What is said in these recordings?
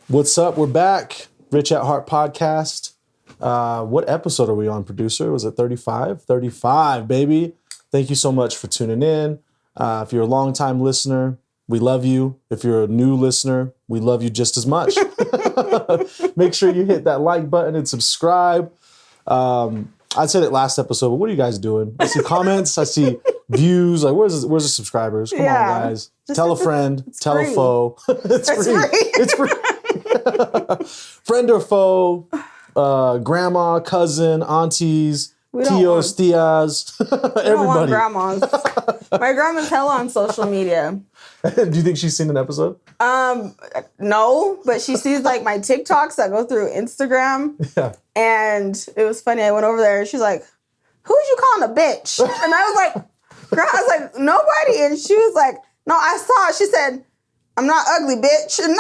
What's up? We're back. Rich at Heart podcast. What episode are we on, producer? Was it 35? 35, baby. Thank you so much for tuning in. If you're a longtime listener, we love you. If you're a new listener, we love you just as much. Make sure you hit that like button and subscribe. I said it last episode, but what are you guys doing? I see comments. I see views. Like, where's the subscribers? Come on, guys. Tell a friend. Tell a foe. It's free. It's free. Friend or foe, grandma, cousin, aunties, tios, tias, everybody. I don't want grandmas. My grandma's hella on social media. Do you think she's seen an episode? No, but she sees like my TikToks that go through Instagram. Yeah. And it was funny. I went over there and she's like, "Who's you calling a bitch?" And I was like, "Nobody." And she was like, "No, I saw it." She said, "I'm not ugly, bitch." And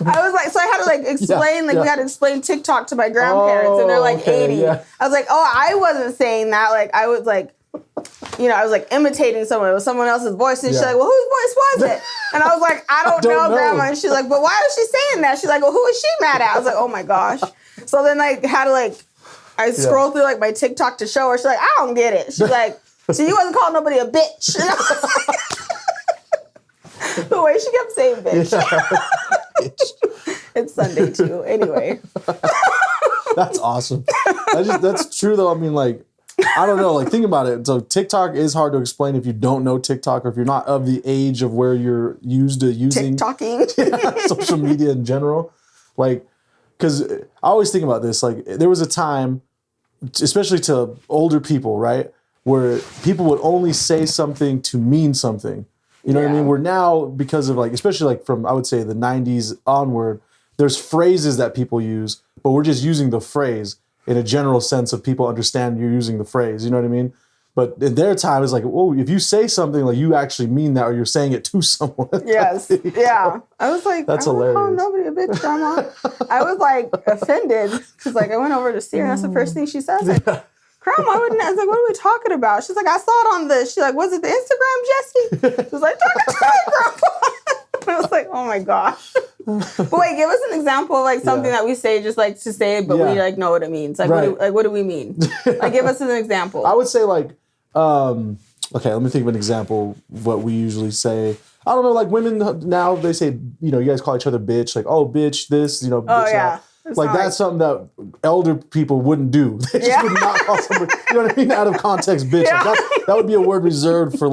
I was like, so I had to like explain, we had to explain TikTok to my grandparents, and they're like 80. Yeah. I was like, I wasn't saying that. Like, I was like, I was like imitating someone. It was someone else's voice. And she's like, "Well, whose voice was it?" And I was like, "I don't know, Grandma." And she's like, "But why was she saying that?" She's like, "Well, who is she mad at?" I was like, "Oh my gosh." So then I had to I scrolled through like my TikTok to show her. She's like, "I don't get it." She's like, "So you wasn't calling nobody a bitch?" And I was like, the way she kept saying bitch. Yeah. It's Sunday too. Anyway. That's awesome. That's true though. I mean, like, I don't know. Like, think about it. So TikTok is hard to explain if you don't know TikTok or if you're not of the age of where you're used to using TikToking. Social media in general. Like, because I always think about this. Like, there was a time, especially to older people, right, where people would only say something to mean something. You know what I mean? We're now, because of especially from, I would say, the 90s onward, there's phrases that people use, but we're just using the phrase in a general sense of people understand you're using the phrase. You know what I mean? But in their time, it's like, whoa, if you say something, like, you actually mean that, or you're saying it to someone. Yes. Yeah. I was like, that's hilarious. I don't call nobody a bitch, Grandma. I was offended because I went over to see her and that's the first thing she says. Grandma, I was like, "What are we talking about?" She's like, "I saw it on she's like, "Was it the Instagram, Jesse?" She was like, "Talking to me, Grandma." I was like, "Oh my gosh." But wait, give us an example of something that we say just to say it, but we know what it means. Like, what do we mean? Like, give us an example. I would say okay, let me think of an example of what we usually say. I don't know, like, women now, they say, you guys call each other bitch, like, "Oh, bitch this," bitch that. That's something that elder people wouldn't do. They just would not call somebody, you know what I mean, out of context, bitch. Yeah. Like, that would be a word reserved for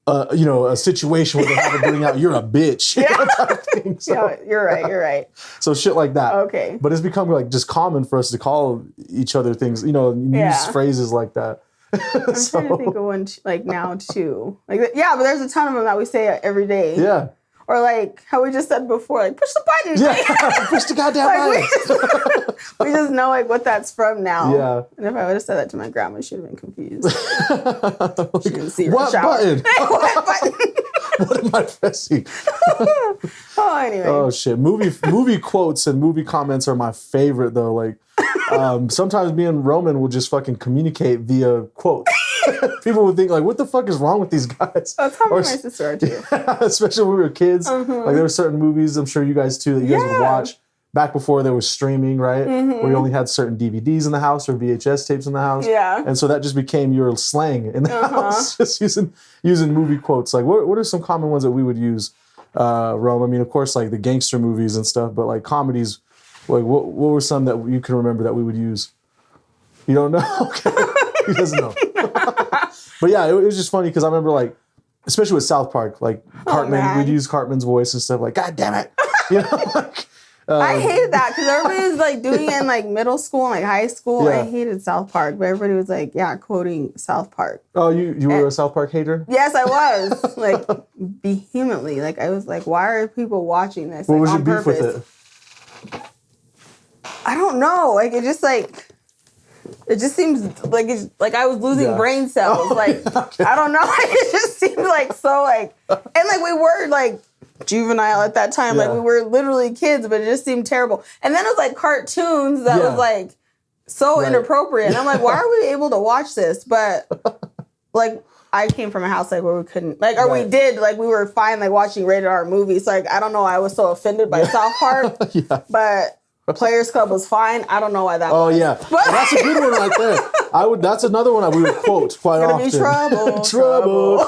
a situation where they have to bring out, "You're a bitch." Yeah. Type of thing. So, yeah, you're right. So shit like that. Okay. But it's become just common for us to call each other things, use phrases like that. I'm trying to think of one now too. But there's a ton of them that we say every day. Yeah. Or how we just said before, push the button. Yeah, push the goddamn button. We just know what that's from now. Yeah. And if I would have said that to my grandma, she'd have been confused. She didn't see her what shower. Button? What button? What am I pressing? Anyway. Oh shit. Movie quotes and movie comments are my favorite though. Sometimes me and Roman will just fucking communicate via quotes. People would think, what the fuck is wrong with these guys? That's how my sister are too. Especially when we were kids. Mm-hmm. There were certain movies, I'm sure you guys too, that you guys would watch back before there was streaming, right? Mm-hmm. Where you only had certain DVDs in the house or VHS tapes in the house. Yeah. And so that just became your slang in the house, just using movie quotes. What are some common ones that we would use, Rome? I mean, of course, the gangster movies and stuff, but comedies, what were some that you can remember that we would use? You don't know? Okay. He doesn't know. But yeah, it was just funny because I remember especially with South Park, Cartman, we'd use Cartman's voice and stuff, "God damn it." I hated that because everybody was doing it in middle school and high school. Yeah. I hated South Park, but everybody was quoting South Park. Oh, you were a South Park hater? Yes, I was. Vehemently. I was why are people watching this? What was your beef with it? I don't know. It just it just seems like I was losing brain cells. Okay. I don't know. It just seemed so and we were juvenile at that time. We were literally kids, but it just seemed terrible. And then it was cartoons that was so inappropriate. And I'm why are we able to watch this? But I came from a house like where we couldn't like, or Right. we did like we were fine like watching rated R movies. Like I don't know, I was so offended by South Park, but Players Club was fine. I don't know why that. Oh was. yeah, well, that's a good one right there. That's another one that we would quote quite Gonna often. be trouble, trouble.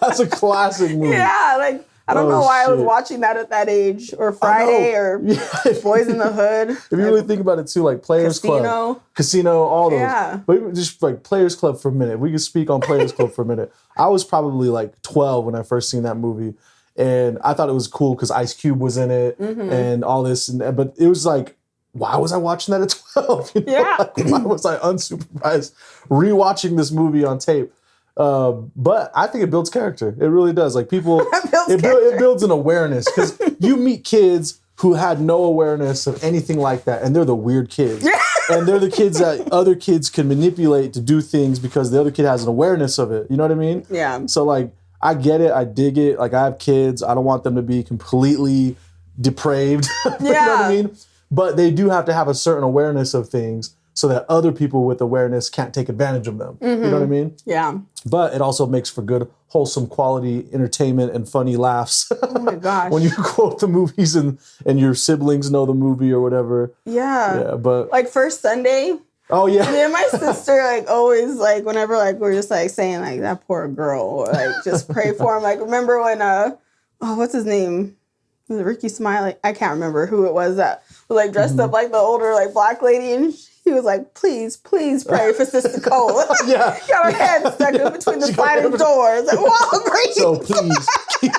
That's a classic movie. Yeah, like I don't know why I was watching that at that age, or Friday, or Boys in the Hood. If you really think about it too, like Players Club, Casino, all those. Yeah. But even just like Players Club for a minute. We could speak on Players Club for a minute. I was probably like 12 when I first seen that movie. And I thought it was cool because Ice Cube was in it and all this. But it was like, why was I watching that at 12? You know? Yeah. Like, why was I unsupervised rewatching this movie on tape? But I think it builds character. It really does. Like people, it builds an awareness because you meet kids who had no awareness of anything like that, and they're the weird kids. And they're the kids that other kids can manipulate to do things because the other kid has an awareness of it. You know what I mean? Yeah. So like, I get it. I dig it. Like I have kids. I don't want them to be completely depraved. You know what I mean? But they do have to have a certain awareness of things so that other people with awareness can't take advantage of them. You know what I mean? Yeah. But it also makes for good, wholesome quality entertainment and funny laughs. Oh my gosh. When you quote the movies and your siblings know the movie or whatever. Yeah. Yeah, but like First Sunday. Oh yeah. Me and my sister like always like whenever like we're just like saying like that poor girl, or, like just pray for him. Like remember when what's his name? Was it Ricky Smiley? I can't remember who it was that was like dressed up like the older like black lady, and he was like, please pray for Sister Cole. Yeah. Got her head stuck in between the sliding doors. Like, wow, great. So please keep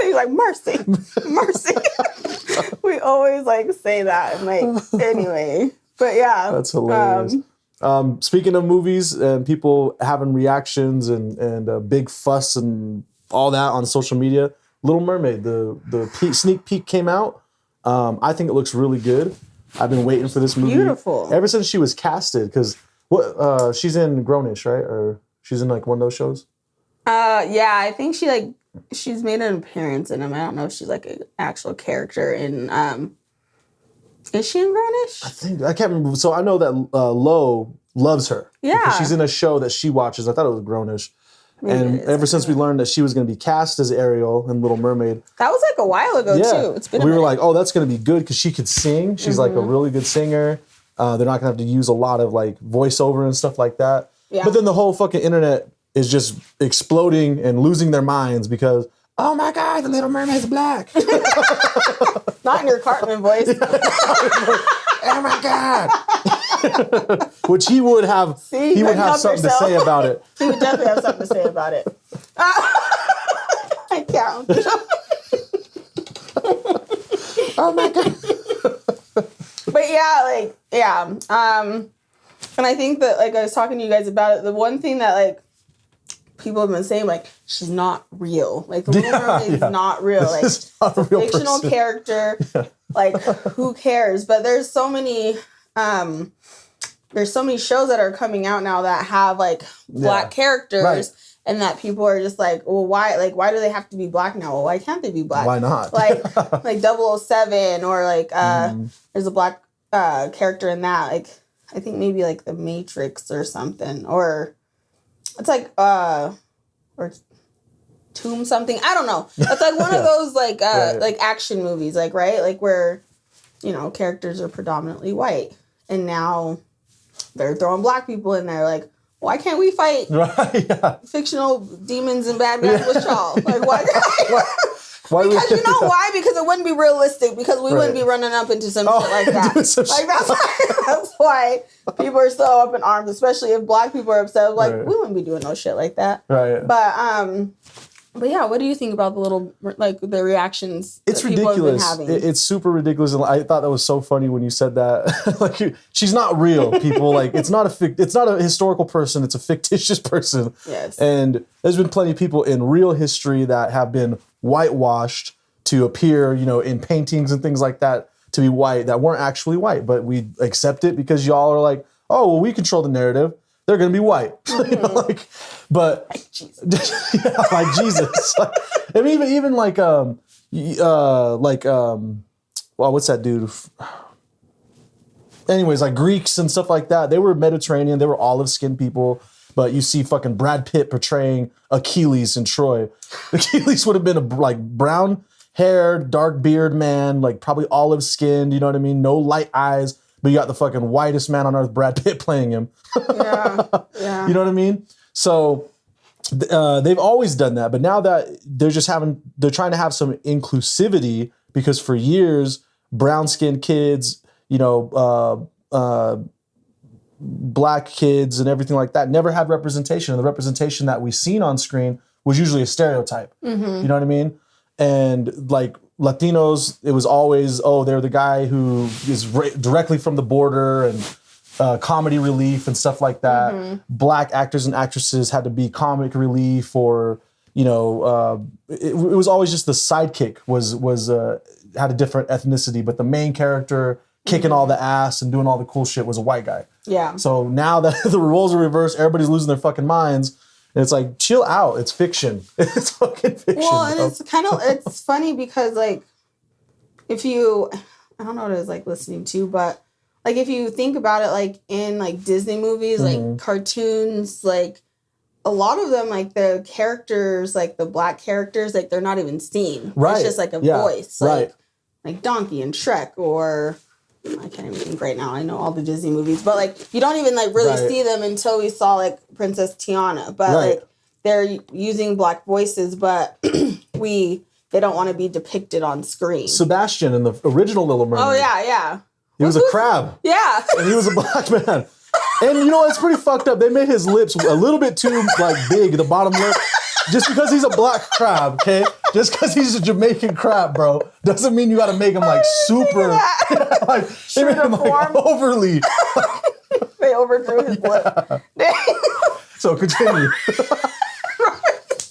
He's like, mercy. We always like say that and like anyway. But yeah. That's hilarious. Speaking of movies and people having reactions and a big fuss and all that on social media, Little Mermaid, the sneak peek came out. I think it looks really good. I've been waiting for this movie. Beautiful. Ever since she was casted, because she's in Grownish, right? Or she's in like one of those shows? Yeah, I think she's made an appearance in them. I don't know if she's like an actual character in is she in Grownish? I can't remember. So I know that Lo loves her. Yeah. Because she's in a show that she watches. I thought it was Grownish. And ever since we learned that she was going to be cast as Ariel in Little Mermaid. That was like a while ago, too. It's been we were like, oh, that's going to be good because she could sing. She's like a really good singer. They're not going to have to use a lot of like voiceover and stuff like that. Yeah. But then the whole fucking internet is just exploding and losing their minds because, oh my God, the Little Mermaid's black. Not in your Cartman voice. Oh my God. Which he would have something to say about it. He would definitely have something to say about it. I can't. Oh my God. But yeah. And I think that like I was talking to you guys about it, the one thing that like people have been saying, like, she's not real. Like the Little Mermaid is not real. Like it's not a real fictional person. character. Yeah. Like who cares? But there's so many shows that are coming out now that have like black characters. Right. And that people are just like, well, why do they have to be black now? Well, why can't they be black? Why not? like 007 or like there's a black character in that. Like I think maybe like The Matrix or something. Or it's like or Tomb something. I don't know. It's like one of those like like action movies, like right? Like where, you know, characters are predominantly white. And now they're throwing black people in there like, why can't we fight fictional demons and bad guys with y'all? Like, why? Because you know why? Because it wouldn't be realistic. Because we wouldn't be running up into some shit like that. Like that's why people are so up in arms, especially if black people are upset. Like we wouldn't be doing no shit like that. Right. But yeah, what do you think about the reactions? It's that people ridiculous. Have been having? It's super ridiculous, and I thought that was so funny when you said that. Like, she's not real, people. Like, it's not a historical person. It's a fictitious person. Yes. And there's been plenty of people in real history that have been whitewashed to appear, you know, in paintings and things like that to be white that weren't actually white, but we accept it because y'all are like, oh, well, we control the narrative. They're gonna be white, you know, like, but like Jesus. like Jesus. I mean, even like well, what's that dude? anyways, like Greeks and stuff like that, they were Mediterranean, they were olive-skinned people. But you see fucking Brad Pitt portraying Achilles in Troy. Achilles would have been a like brown-haired, dark-beard man, like probably olive-skinned, you know what I mean? No light eyes, but you got the fucking whitest man on earth, Brad Pitt, playing him. Yeah. You know what I mean? So they've always done that, but now that they're trying to have some inclusivity because for years, brown-skinned kids, you know, black kids and everything like that never had representation. And the representation that we seen on screen was usually a stereotype. You know what I mean? And like Latinos, it was always, they're the guy who is directly from the border and comedy relief and stuff like that. Black actors and actresses had to be comic relief or, you know, it was always just the sidekick was had a different ethnicity, but the main character kicking all the ass and doing all the cool shit was a white guy. Yeah. So now that the roles are reversed, everybody's losing their fucking minds. And it's like, chill out. It's fiction. It's fucking fiction. Well, and it's kind of, it's funny because like, I don't know what it was like listening to, but like if you think about it, like in like Disney movies, like cartoons, like a lot of them, like the characters, like the black characters, like they're not even seen. Right. It's just like a voice. Like Donkey and Shrek or... I can't even think right now. I know all the Disney movies, but like you don't even like really see them until we saw like Princess Tiana. But like they're using black voices, but they don't want to be depicted on screen. Sebastian in the original Little Mermaid. Oh yeah. He was a crab. Yeah. And he was a black man. And you know it's pretty fucked up. They made his lips a little bit too like big, the bottom lip. Just because he's a black crab, okay? Just because he's a Jamaican crab, bro, doesn't mean you got to make him like super, like they made him like overly. They overdrew his lip. So continue.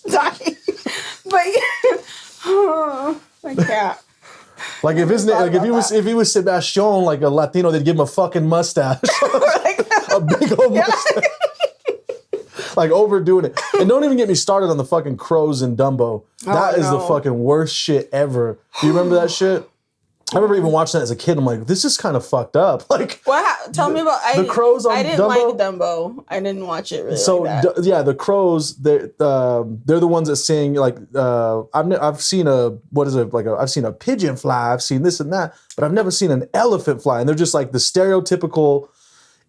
Dying. But my cat. Like if his name, like if he was Sebastian, like a Latino, they'd give him a fucking mustache, a big old mustache. Like overdoing it. And don't even get me started on the fucking crows in Dumbo. That is the fucking worst shit ever. Do you remember that shit? I remember even watching that as a kid. I'm like, this is kind of fucked up. Like, tell me about the crows on Dumbo. I didn't like Dumbo. I didn't watch it really. So like that. yeah, the crows. They're the ones that sing like I've seen I've seen a pigeon fly. I've seen this and that, but I've never seen an elephant fly. And they're just like the stereotypical,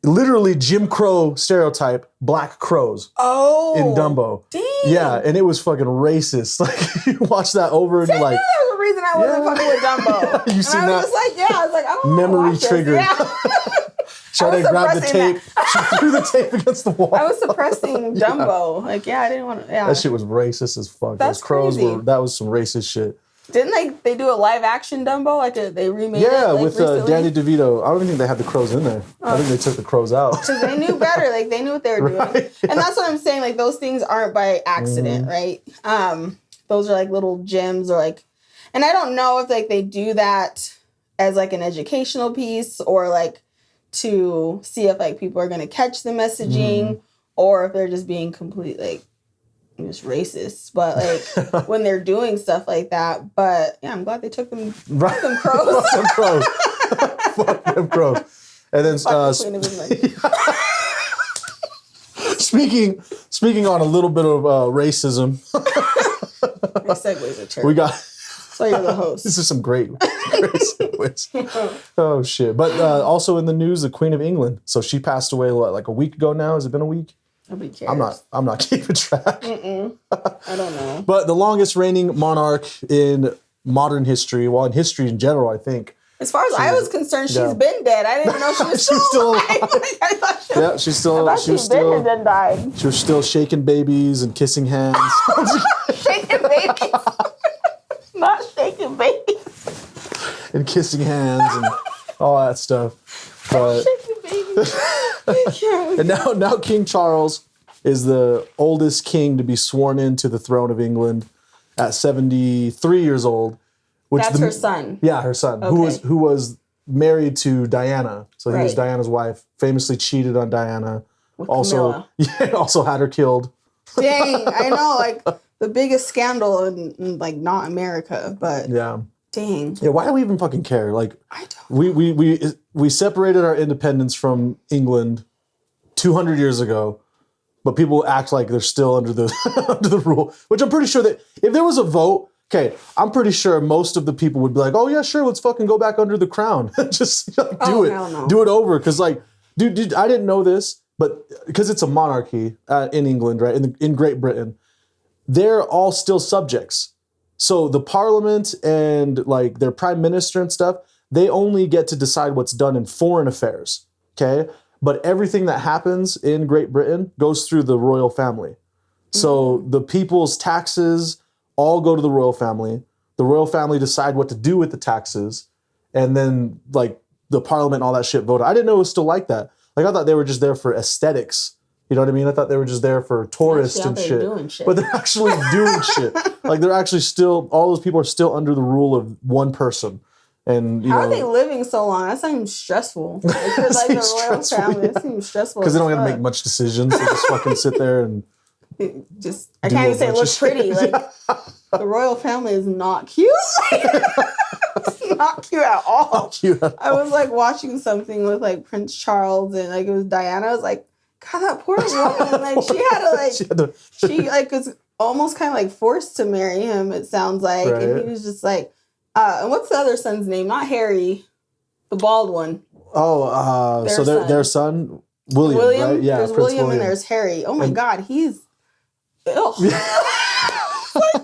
literally Jim Crow stereotype black crows. Oh, in Dumbo. Dang. Yeah, and it was fucking racist. Like you watch that over and you're like, there's a reason I wasn't fucking with Dumbo. You seen I that? was just like, I was like, I don't memory watch triggered. Sade grabbed the tape. She threw the tape against the wall. I was suppressing Dumbo. Like, I didn't want to. Yeah, that shit was racist as fuck. That's Those crows crazy. that was some racist shit. Didn't they do a live action Dumbo? Like they remade it? Yeah, like, with recently? Danny DeVito. I don't even think they had the crows in there. I think they took the crows out. Because they knew better. Like they knew what they were doing. And that's what I'm saying. Like those things aren't by accident, right? Those are like little gems or like, and I don't know if like they do that as like an educational piece or like to see if like people are going to catch the messaging or if they're just being complete like just racist, but like when they're doing stuff like that. But yeah, I'm glad they took them, Right. them crows. Fuck them crows. Fuck them crows. And then speaking on a little bit of racism, My segues are terrible. we got. So you're the host. This is some great segues. Oh shit! But also in the news, the Queen of England. So she passed away like a week ago now. Has it been a week? Nobody cares. I'm not keeping track. I don't know. But the longest reigning monarch in modern history, well, in history in general, I think. As far as I was concerned, she's been dead. I didn't know she was still alive. I thought Yeah, she's still. I thought She was she'd been still. and then died. She was still shaking babies and kissing hands. Shaking babies. Not shaking babies. And kissing hands and all that stuff. But Shaking babies. and now King Charles is the oldest king to be sworn into the throne of England at 73 years old. That's her son. Yeah, her son, Okay. who was married to Diana. So he was Right. Diana's wife. Famously cheated on Diana. With Also, Camilla. also had her killed. Dang, I know, like the biggest scandal in like not America, but Yeah. Dang. Yeah, why do we even fucking care? Like, I don't. We separated our independence from England 200 years ago, but people act like they're still under the under the rule. Which I'm pretty sure that if there was a vote, okay, I'm pretty sure most of the people would be like, "Oh yeah, sure, let's fucking go back under the crown, just like, do it, hell no. do it over." Because like, dude, I didn't know this, but because it's a monarchy in England, right? In Great Britain, they're all still subjects. So the parliament and like their prime minister and stuff, they only get to decide what's done in foreign affairs, okay? But everything that happens in Great Britain goes through the royal family. So the people's taxes all go to the royal family. The royal family decide what to do with the taxes. And then like the parliament and all that shit vote. I didn't know it was still like that. Like I thought they were just there for aesthetics. You know what I mean? I thought they were just there for tourists and shit. But they're actually doing shit. Like they're actually still, all those people are still under the rule of one person. And how are they living so long? That seems stressful. Like, like the royal family, it seems stressful. Because they don't have to make much decisions. They just fucking sit there and just. I can't even say it looks pretty. Like the royal family is not cute. It's not cute at all. Not cute at all. I was like watching something with like Prince Charles and like it was Diana. I was like, God, that poor woman. Like she had to she like was almost kind of like forced to marry him. It sounds like, right. And he was just like, and what's the other son's name? Not Harry, the bald one. Oh, their son William, right? Yeah, there's Prince William and there's Harry. Oh my God, he's. Like,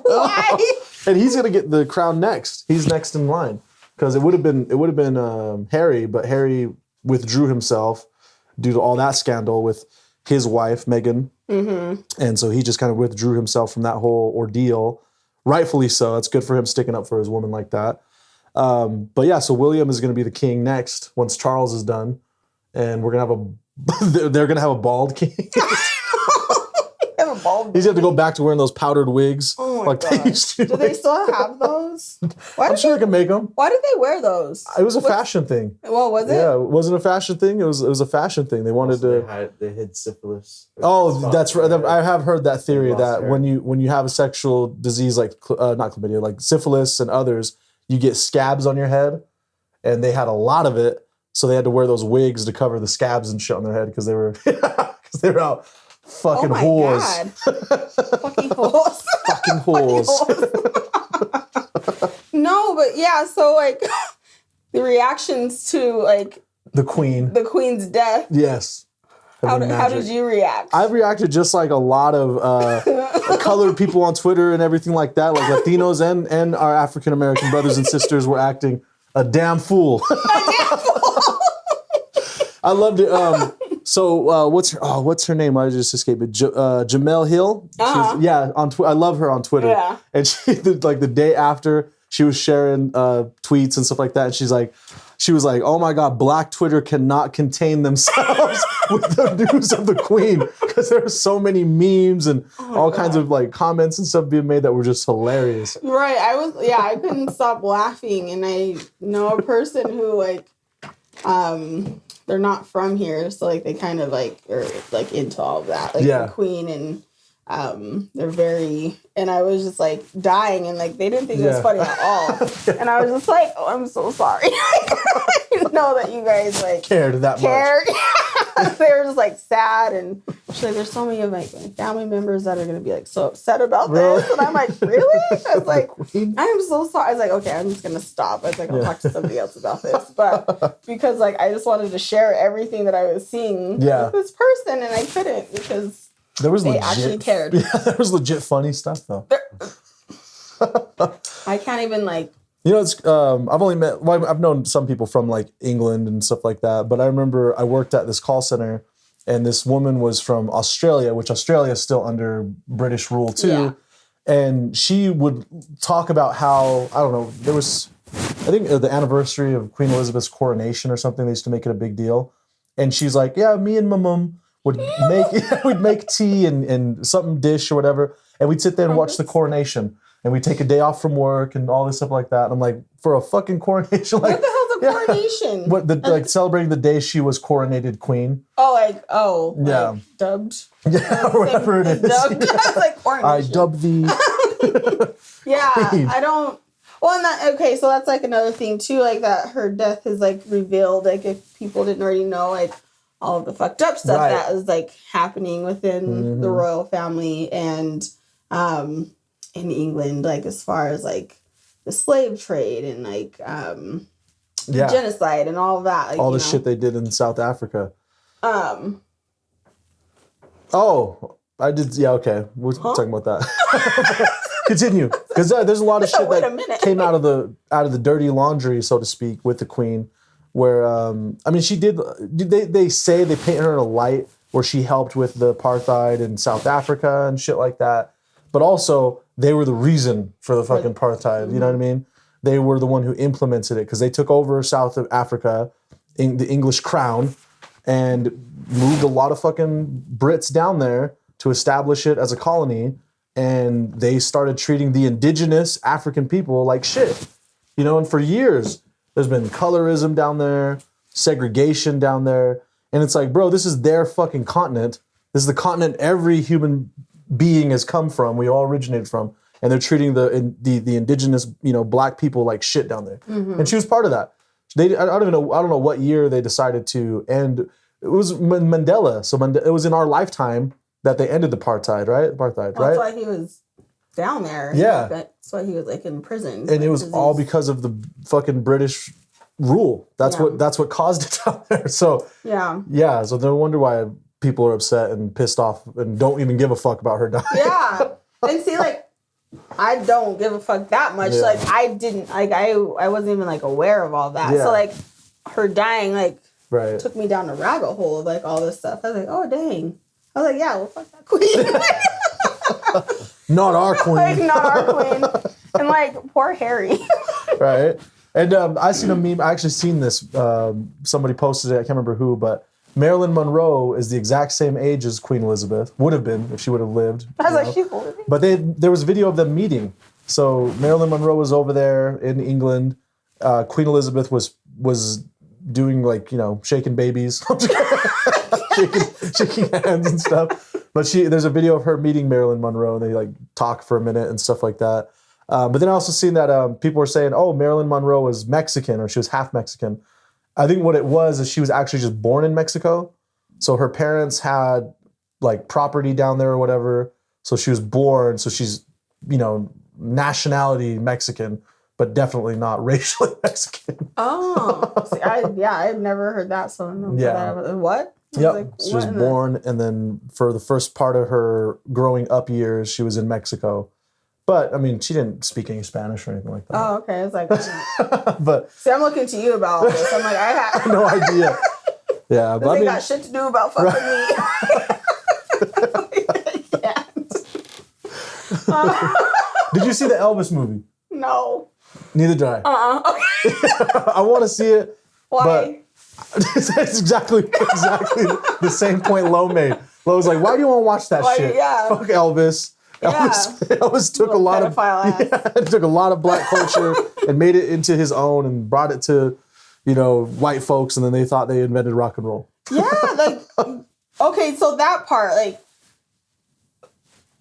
why? And he's gonna get the crown next. He's next in line because it would have been Harry, but Harry withdrew himself due to all that scandal with his wife Meghan, and so he just kind of withdrew himself from that whole ordeal. Rightfully so. It's good for him sticking up for his woman like that. But yeah, so William is going to be the king next once Charles is done, and we're gonna have they're gonna have a bald king. He's going to go back to wearing those powdered wigs. Oh my like gosh. They used to. Do they still have those? I'm sure they can make them. Why did they wear those? It was a fashion thing. Well, was it? Yeah, it wasn't a fashion thing. It was a fashion thing. They wanted to. They had syphilis. Oh, that's right. I have heard that theory that when you have a sexual disease like not chlamydia, like syphilis and others, you get scabs on your head, and they had a lot of it, so they had to wear those wigs to cover the scabs and shit on their head because they were out. Fucking whores. Fucking whores. Fucking whores. No, but yeah, so like the reactions to like the queen's death. Yes. How did you react? I reacted just like a lot of colored people on Twitter and everything like that. Like Latinos and our African American brothers and sisters were acting a damn fool. A damn fool. I loved it. So what's her name? I just escaped it. Jamel Hill. Yeah, I love her on Twitter. Yeah. And she like the day after she was sharing tweets and stuff like that, and she was like, "Oh my God, Black Twitter cannot contain themselves with the news of the Queen because there are so many memes and all kinds of like comments and stuff being made that were just hilarious." Right. I couldn't stop laughing, and I know a person who like they're not from here, so like they kind of like are like into all of that, like the Queen, and they're very, and I was just like dying, and like they didn't think it was funny at all, and I was just like, oh, I'm so sorry. I didn't know that you guys like cared that much. They were just like sad, and she's like, there's so many of like my family members that are gonna be like so upset about this, and I'm like, really? I was like, I'm so sorry. I was like, okay, I'm just gonna stop. I was like, I'll talk to somebody else about this, but because like I just wanted to share everything that I was seeing with this person, and I couldn't because they actually cared. Yeah, there was legit funny stuff though. I can't even like. You know, it's I've known some people from like England and stuff like that, but I remember I worked at this call center and this woman was from Australia, which Australia is still under British rule too. Yeah. And she would talk about how, I don't know, there was, I think the anniversary of Queen Elizabeth's coronation or something, they used to make it a big deal. And she's like, yeah, me and my mum would make tea and something dish or whatever. And we'd sit there and watch the coronation. And we take a day off from work and all this stuff like that. And I'm like, for a fucking coronation, like what the hell's a coronation? What like celebrating the day she was coronated queen? Like dubbed. Yeah, or whatever it is. Dubbed. Like coronation. I dub thee. Yeah, queen. I don't. Well, and that, okay, so that's like another thing too, like that her death is like revealed, like if people didn't already know, like all of the fucked up stuff that was like happening within the royal family and in England, like as far as like the slave trade and like genocide and all of that. Like, all the shit they did in South Africa. Oh, I did. Yeah, okay. We're talking about that. Continue, because there's a lot of shit that came out of the dirty laundry, so to speak, with the Queen. Where I mean, she did. They say they paint her in a light where she helped with the apartheid in South Africa and shit like that. But also, they were the reason for the fucking apartheid. You know what I mean? They were the one who implemented it because they took over South Africa, in the English crown, and moved a lot of fucking Brits down there to establish it as a colony. And they started treating the indigenous African people like shit. You know, and for years, there's been colorism down there, segregation down there. And it's like, bro, this is their fucking continent. This is the continent every human being has come from. We all originated from. And they're treating the indigenous, you know, black people like shit down there. And she was part of that. I don't know what year they decided to end. It was Mandela. So it was in our lifetime that they ended the apartheid, right? Right? That's why he was down there. Yeah. That's why he was like in prison. And it was all because of the fucking British rule. That's what caused it down there. So yeah. So no wonder why people are upset and pissed off and don't even give a fuck about her dying. Yeah. And see, like, I don't give a fuck that much. Yeah. Like, I didn't, like, I wasn't even, like, aware of all that. Yeah. So, like, her dying, like, took me down a rabbit hole of, like, all this stuff. I was like, oh, dang. I was like, yeah, well, fuck that queen. Not our queen. Like, not our queen. And, like, poor Harry. Right. And I seen a meme. I actually seen this. Somebody posted it. I can't remember who, but Marilyn Monroe is the exact same age as Queen Elizabeth. Would have been if she would have lived. I was like, she's older. But there was a video of them meeting. So Marilyn Monroe was over there in England. Queen Elizabeth was doing, like, you know, shaking babies, shaking hands and stuff. But there's a video of her meeting Marilyn Monroe, and they, like, talk for a minute and stuff like that. But then I also seen that people were saying, oh, Marilyn Monroe was Mexican, or she was half Mexican. I think what it was is she was actually just born in Mexico. So her parents had, like, property down there or whatever. So she was born. So she's, you know, nationality Mexican, but definitely not racially Mexican. Oh, see, I've never heard that. So I don't know what? Yeah, like, she was born, and then for the first part of her growing up years, she was in Mexico. But, I mean, she didn't speak any Spanish or anything like that. Oh, okay. I was like, but see, I'm looking to you about all this. I'm like, I have no idea. Yeah, but they got shit to do about fucking me. Did you see the Elvis movie? No. Neither did I. Okay. I want to see it. Why? But it's exactly the same point Lo made. Lo was like, why do you want to watch that shit? Yeah. Fuck Elvis. Elvis took a lot of black culture and made it into his own and brought it to, you know, white folks, and then they thought they invented rock and roll. Yeah, like, okay, so that part, like,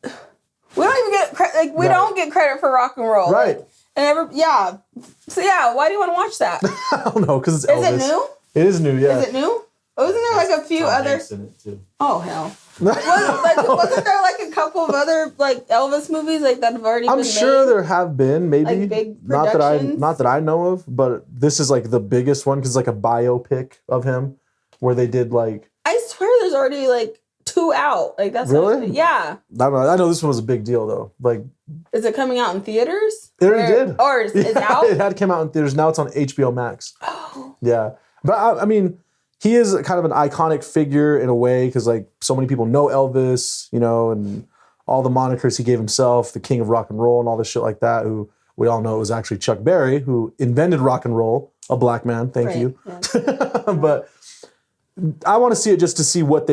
we don't even get credit. Like, we don't get credit for rock and roll, right? Like, and so why do you want to watch that? I don't know, because it's Elvis. Is it new? It is new, yeah. Is it new? Wasn't there like a few other? In it too. Oh hell! Wasn't there like a couple of other like Elvis movies like that have already been made? I'm sure there have been, maybe. Like big not productions? that I know of, but this is like the biggest one because it's like a biopic of him where they did like. I swear, there's already like 2 out. Like that's really yeah. I don't know. I know this one was a big deal though. Like, is it coming out in theaters? It already did. Or is it out? It had come out in theaters. Now it's on HBO Max. Oh. Yeah, but I mean. He is kind of an iconic figure in a way because, like, so many people know Elvis, you know, and all the monikers he gave himself, the king of rock and roll and all this shit like that, who we all know was actually Chuck Berry, who invented rock and roll, a black man, thank you. Yes. But I want to see it just to see what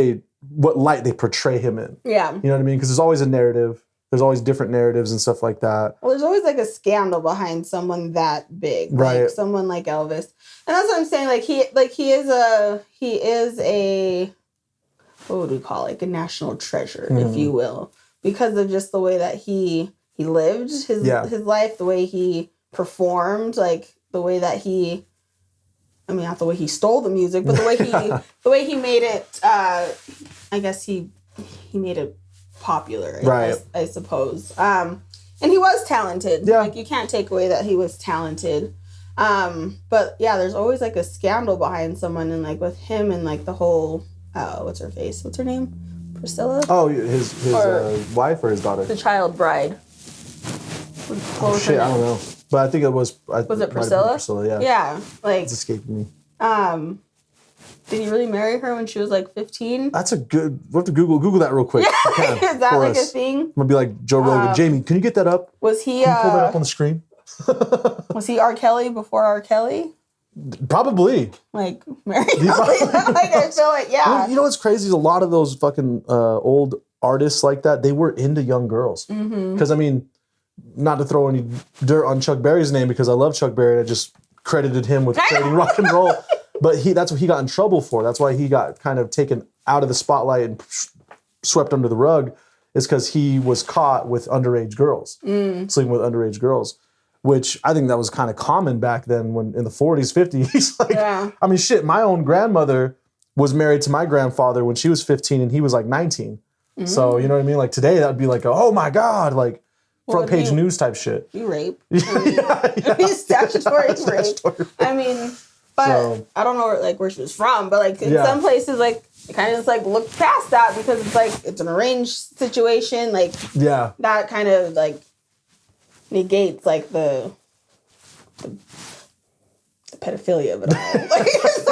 light they portray him in. Yeah. You know what I mean? Because there's always a narrative. There's always different narratives and stuff like that. Well, there's always like a scandal behind someone that big, right? Like someone like Elvis, and that's what I'm saying. Like he is a what would we call it? Like a national treasure, if you will, because of just the way that he lived his life, the way he performed, like the way that he, I mean, not the way he stole the music, but the way he made it, I guess he made it popular, right? I suppose. And he was talented. Yeah. Like, you can't take away that he was talented. But yeah, there's always like a scandal behind someone, and like with him and like the whole, what's her name? Priscilla? Oh, his wife or his daughter? The child bride. What was her name? I don't know. But I think it was... Was it Priscilla? Priscilla, yeah. Yeah. Like, it's escaping me. Did he really marry her when she was like 15? That's a good... We'll have to Google that real quick. Is that like a thing? I'm going to be like Joe Rogan. Jamie, can you get that up? Was he... Can you pull that up on the screen? Was he R. Kelly before R. Kelly? Probably. Like, Mary Kelly? Like, I feel like, yeah. Well, you know what's crazy is a lot of those fucking old artists like that, they were into young girls. Because, I mean, not to throw any dirt on Chuck Berry's name, because I love Chuck Berry and I just credited him with creating rock and roll. But that's what he got in trouble for. That's why he got kind of taken out of the spotlight and swept under the rug, is because he was caught with underage girls, sleeping with underage girls. Which I think that was kind of common back then, when in the 40s, 50s. Like, yeah. I mean, shit, my own grandmother was married to my grandfather when she was 15 and he was like 19. So, you know what I mean? Like today, that would be like, oh my God, like front page news type shit. You rape. I mean, statutory rape. I mean, but I don't know where she was from, but like in some places, like it kind of just like look past that, because it's like it's an arranged situation. Like, that kind of like negates like the pedophilia of it all. Like, it's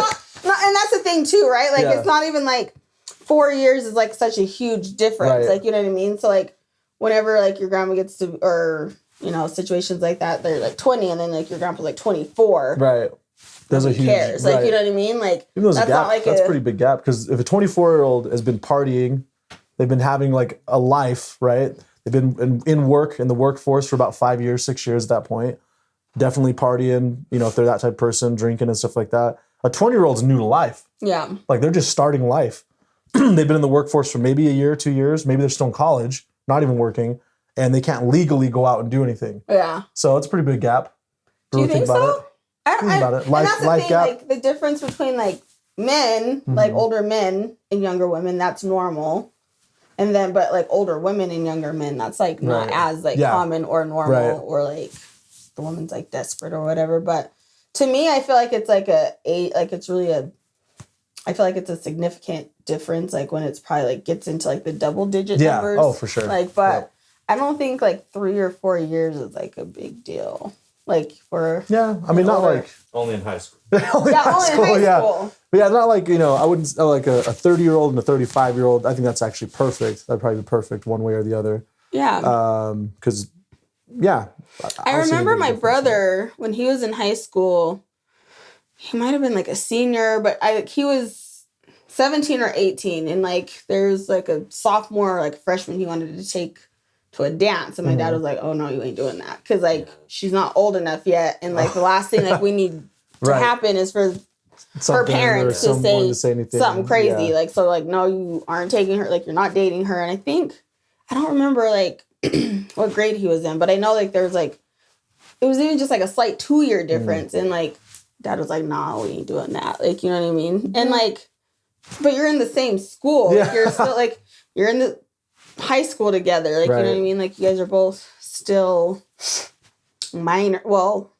not, and that's the thing too, right? Like, it's not even like 4 years is like such a huge difference. Right. Like, you know what I mean? So like whenever like your grandma gets to, or you know, situations like that, they're like 20 and then like your grandpa's like 24. Right. There's a huge cares. Like, you know what I mean? Like, that's a gap. Not like that's a pretty big gap, because if a 24-year-old has been partying, they've been having like a life, right? They've been in the workforce for about 5 years, 6 years at that point. Definitely partying, you know, if they're that type of person, drinking and stuff like that. A 20-year-old's new to life. Yeah. Like, they're just starting life. They've been in the workforce for maybe a year, 2 years. Maybe they're still in college, not even working, and they can't legally go out and do anything. Yeah. So it's a pretty big gap. Do you think so? Think about it. Life, and that's the thing, gap. Like, the difference between, like, men, like, older men and younger women, that's normal. And then, but like older women and younger men, that's like not as like common or normal, or like the woman's like desperate or whatever. But to me, I feel like it's like I feel like it's a significant difference. Like when it's probably like gets into like the double digit numbers. Oh, for sure. Like, but I don't think like 3 or 4 years is like a big deal. Like for I mean, not like only in high school. only in high school. But yeah, not like, you know, I wouldn't like a 30-year-old and a 35-year-old. I think that's actually perfect. That'd probably be perfect one way or the other. Yeah. Because, I remember my brother, when he was in high school, he might have been like a senior, but he was 17 or 18. And like, there's like a sophomore, like freshman he wanted to take to a dance. And my dad was like, oh no, you ain't doing that. Because like, she's not old enough yet. And like, the last thing like we need to happen is for her parents to say anything, something crazy. Like, so like, no, you aren't taking her, like you're not dating her. And I don't remember like what grade he was in, but I know like there's like, it was even just like a slight 2-year difference. And like, dad was like, nah, we ain't doing that. Like, you know what I mean? And like, but you're in the same school. Like, you're still like, you're in the high school together. Like, you know what I mean? Like, you guys are both still minor. Well,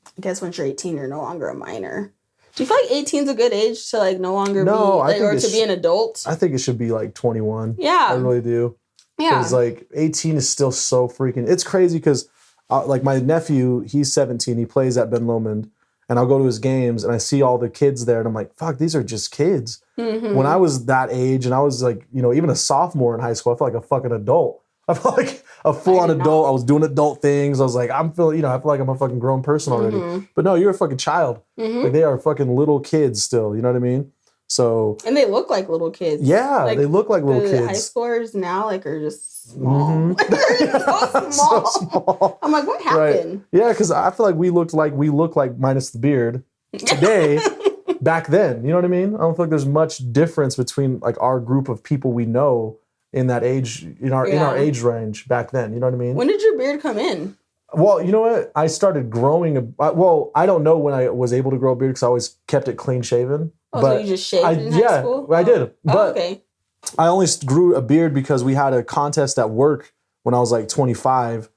I guess once you're 18, you're no longer a minor. Do you feel like 18 is a good age to like no longer be like, or to be an adult? I think it should be like 21. Yeah. I really do. Yeah. Because like 18 is still so freaking, it's crazy because like my nephew, he's 17. He plays at Ben Lomond, and I'll go to his games and I see all the kids there and I'm like, fuck, these are just kids. Mm-hmm. When I was that age and I was like, you know, even a sophomore in high school, I felt like a fucking adult. I felt like a full-on adult. I was doing adult things. I was like, I feel like I'm a fucking grown person already. Mm-hmm. But no, you're a fucking child. Mm-hmm. Like, they are fucking little kids still. You know what I mean? So. And they look like little kids. Yeah, like, they look like little kids. High schoolers now are just small. Mm-hmm. They're so small. So small. I'm like, what happened? Right. Yeah, because I feel like we look like minus the beard today. Back then, you know what I mean? I don't feel like there's much difference between like our group of people we know in that age, in our age range back then. You know what I mean? When did your beard come in? Well, you know what? I started growing. Well, I don't know when I was able to grow a beard because I always kept it clean shaven. Oh, but so you just shaved in high school? I did. But okay. I only grew a beard because we had a contest at work when I was like 25.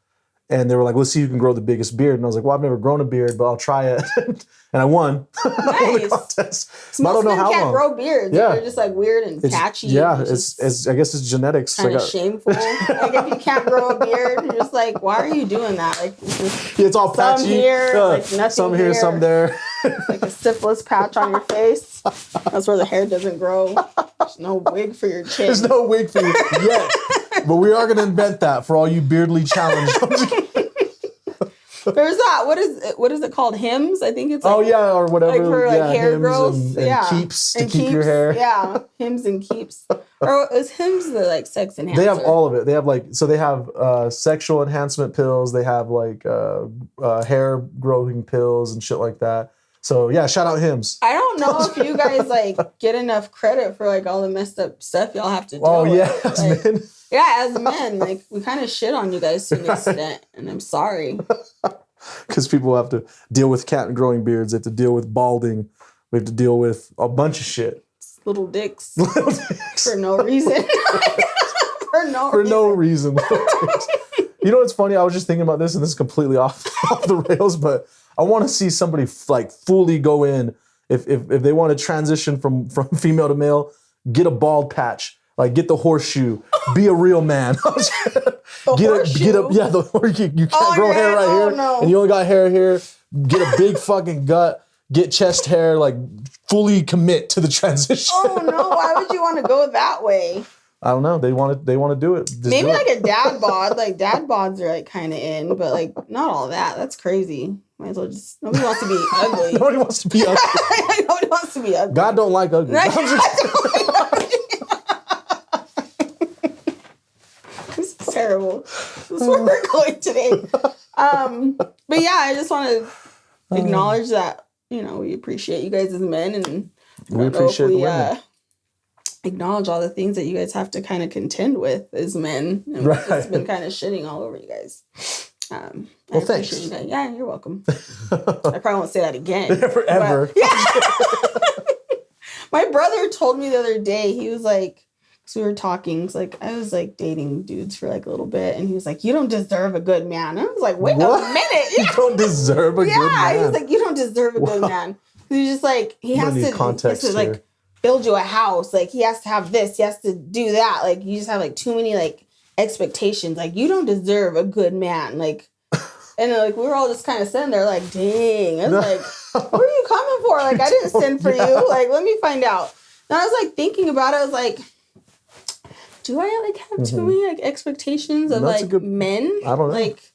And they were like, let's see who can grow the biggest beard. And I was like, well, I've never grown a beard, but I'll try it. And I won. Nice. I won the contest. So most men can't grow beards. Yeah. They're just like weird and patchy. Yeah, it's I guess it's genetics. Kind of shameful. Like if you can't grow a beard, you're just like, why are you doing that? Like it's all patchy. Some here, like nothing some here, some there. Like a syphilis patch on your face. That's where the hair doesn't grow. There's no wig for your chin. There's no wig for you yet. But we are going to invent that for all you beardly challenged. There's that. What is it called? Hymns? I think it's like, or whatever. Like for like hair growth. And keeps to keep your hair. Yeah. Hymns and keeps. Or is Hymns the like sex enhancer? They have all of it. They have they have sexual enhancement pills. They have like hair growing pills and shit like that. So yeah, shout out Hymns. I don't know if you guys like get enough credit for like all the messed up stuff y'all have to do. Oh yeah, as men. Yeah, as men, like we kind of shit on you guys to an extent, and I'm sorry. Because people have to deal with cat growing beards. They have to deal with balding. We have to deal with a bunch of shit. Little dicks. For no reason. For no reason. You know what's funny? I was just thinking about this, and this is completely off the rails, but I want to see somebody like fully go in if they want to transition from female to male, get a bald patch. Like, get the horseshoe. Be a real man. Get up. Yeah, you can't grow hair right here. No. And you only got hair here. Get a big fucking gut. Get chest hair. Like, fully commit to the transition. Oh, no. Why would you want to go that way? I don't know. They want to do it. Just maybe do like a dad bod. Like, dad bods are, like, kind of in. But, like, not all that. That's crazy. Might as well just... Nobody wants to be ugly. Nobody wants to be ugly. Nobody wants to be ugly. God don't like ugly. Terrible. This is where we're going today. But yeah, I just want to acknowledge that, we appreciate you guys as men, and we appreciate women. Acknowledge all the things that you guys have to kind of contend with as men. And right. It's been kind of shitting all over you guys. Well, thanks. You guys. Yeah, you're welcome. I probably won't say that again. Forever. But, yeah. My brother told me the other day, he was like, so we were talking, like I was like dating dudes for like a little bit, and he was like, you don't deserve a good man. I was like, wait a minute. You don't deserve a good man. Yeah, he was like, you don't deserve a good man. He's just like, he has to like build you a house. Like he has to have this, he has to do that. Like you just have like too many like expectations. Like you don't deserve a good man. Like, and like we were all just kind of sitting there like, dang. I was like, what are you coming for? Like I didn't send for you. Like let me find out. And I was like thinking about it. I was like, do I like have too many like expectations of men? I don't know. Like,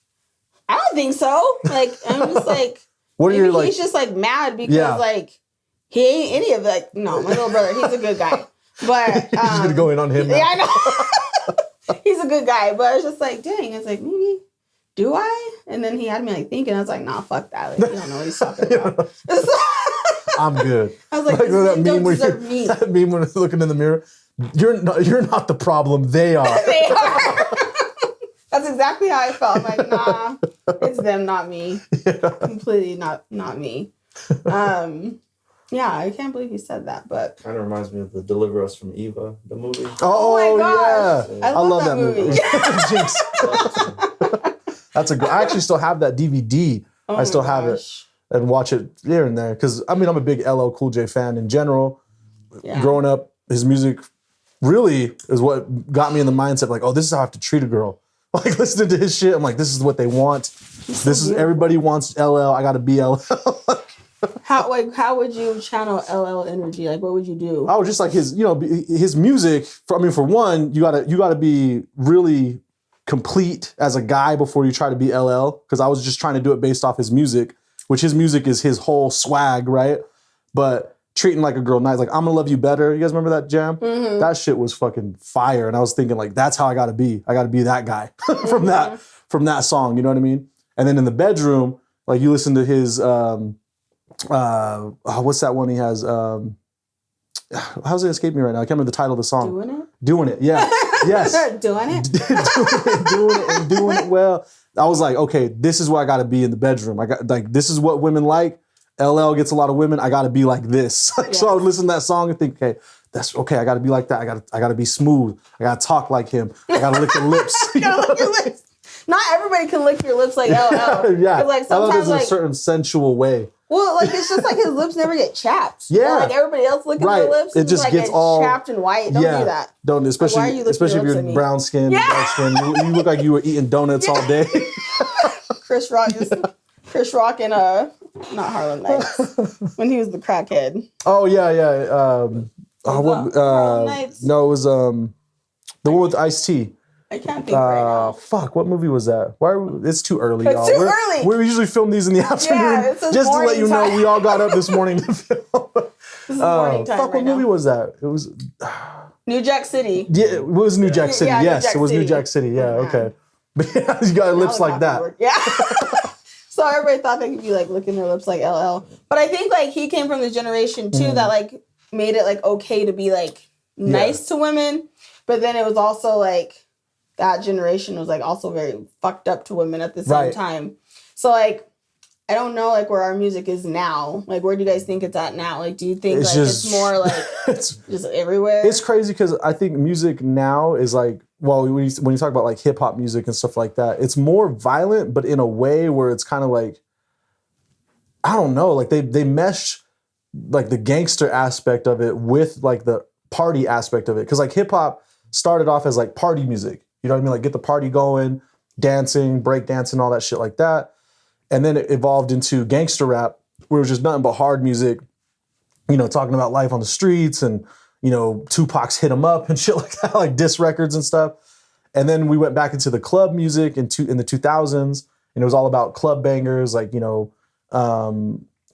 I don't think so. Like, I'm just like, what are you like? He's just like mad because like he ain't any of like. No, my little brother, he's a good guy, but he's gonna go in on him. Yeah, I know. He's a good guy, but I was just like, dang. I was like, maybe do I? And then he had me like thinking. I was like, nah, fuck that. Like, you don't know what he's talking about. I'm good. I was like, that meme where that meme when you're looking in the mirror. You're not the problem. They are. They are. That's exactly how I felt. I'm like, nah, it's them, not me. Yeah. Completely not me. Yeah, I can't believe you said that, but kind of reminds me of the Deliver Us from Eva, the movie. Oh my gosh. Yeah. I love that movie. Jinx. I actually still have that DVD. I still have it and watch it here and there because I'm a big LL Cool J fan in general. Yeah. Growing up, his music really is what got me in the mindset like, oh, this is how I have to treat a girl. Like listening to his shit, I'm like, this is what they want. Everybody wants LL. I got to be LL. How would you channel LL energy? Like, what would you do? I would just like his music. For one, you gotta be really complete as a guy before you try to be LL. Because I was just trying to do it based off his music, which his music is his whole swag, right? But treating like a girl nice, like I'm gonna love you better. You guys remember that jam? Mm-hmm. That shit was fucking fire. And I was thinking like, that's how I gotta be. I gotta be that guy from that song. You know what I mean? And then in the bedroom, like you listen to his, what's that one he has? How's it escape me right now? I can't remember the title of the song. Doing It? Yeah. Yes. Doing It? Doing it and doing it well. I was like, okay, this is where I got to be in the bedroom. I got like, this is what women like. LL gets a lot of women. I got to be like this. So I would listen to that song and think, okay, that's okay. I got to be like that. I got to be smooth. I got to talk like him. I got to lick the lips. You gotta lick your lips. Not everybody can lick your lips like LL. Yeah, like I love sometimes this in like a certain sensual way. well, like it's just like his lips never get chapped. Yeah, like everybody else licking their lips, it just like gets it's all chapped and white. Don't do that. Don't, especially why are you licking especially your if lips you're at me? brown skin, dark skin. You look like you were eating donuts all day. Chris Rock in not Harlem Nights when he was the crackhead. Oh yeah. Harlem Nights? No, it was the one with Ice-T. I can't think right now. Fuck, what movie was that? It's too early, y'all. It's too early. We usually film these in the afternoon. It's a just to let you know, morning time. we all got up this morning to film. This is morning time Fuck, what movie was that? It was New Jack City. Yeah, it was New Jack City. Yeah, Yes, New Jack it was New City. Jack City. Yeah, okay. But yeah, you got lips like that. Yeah. So everybody thought they could be like licking their lips like LL. But I think like he came from the generation too that like made it like okay to be like nice to women. But then it was also like that generation was like also very fucked up to women at the same time. So like I don't know like where our music is now. Like where do you guys think it's at now? Like do you think it's more like it's just everywhere? It's crazy because I think music now is like, well, when you talk about like hip hop music and stuff like that, it's more violent, but in a way where it's kind of like, I don't know, like they mesh like the gangster aspect of it with like the party aspect of it. Because like hip hop started off as like party music. You know what I mean? Like get the party going, dancing, break dancing, all that shit like that. And then it evolved into gangster rap, where it was just nothing but hard music, you know, talking about life on the streets and, you know, Tupac's Hit 'Em Up and shit like that, like diss records and stuff. And then we went back into the club music in the 2000s, and it was all about club bangers, like, you know,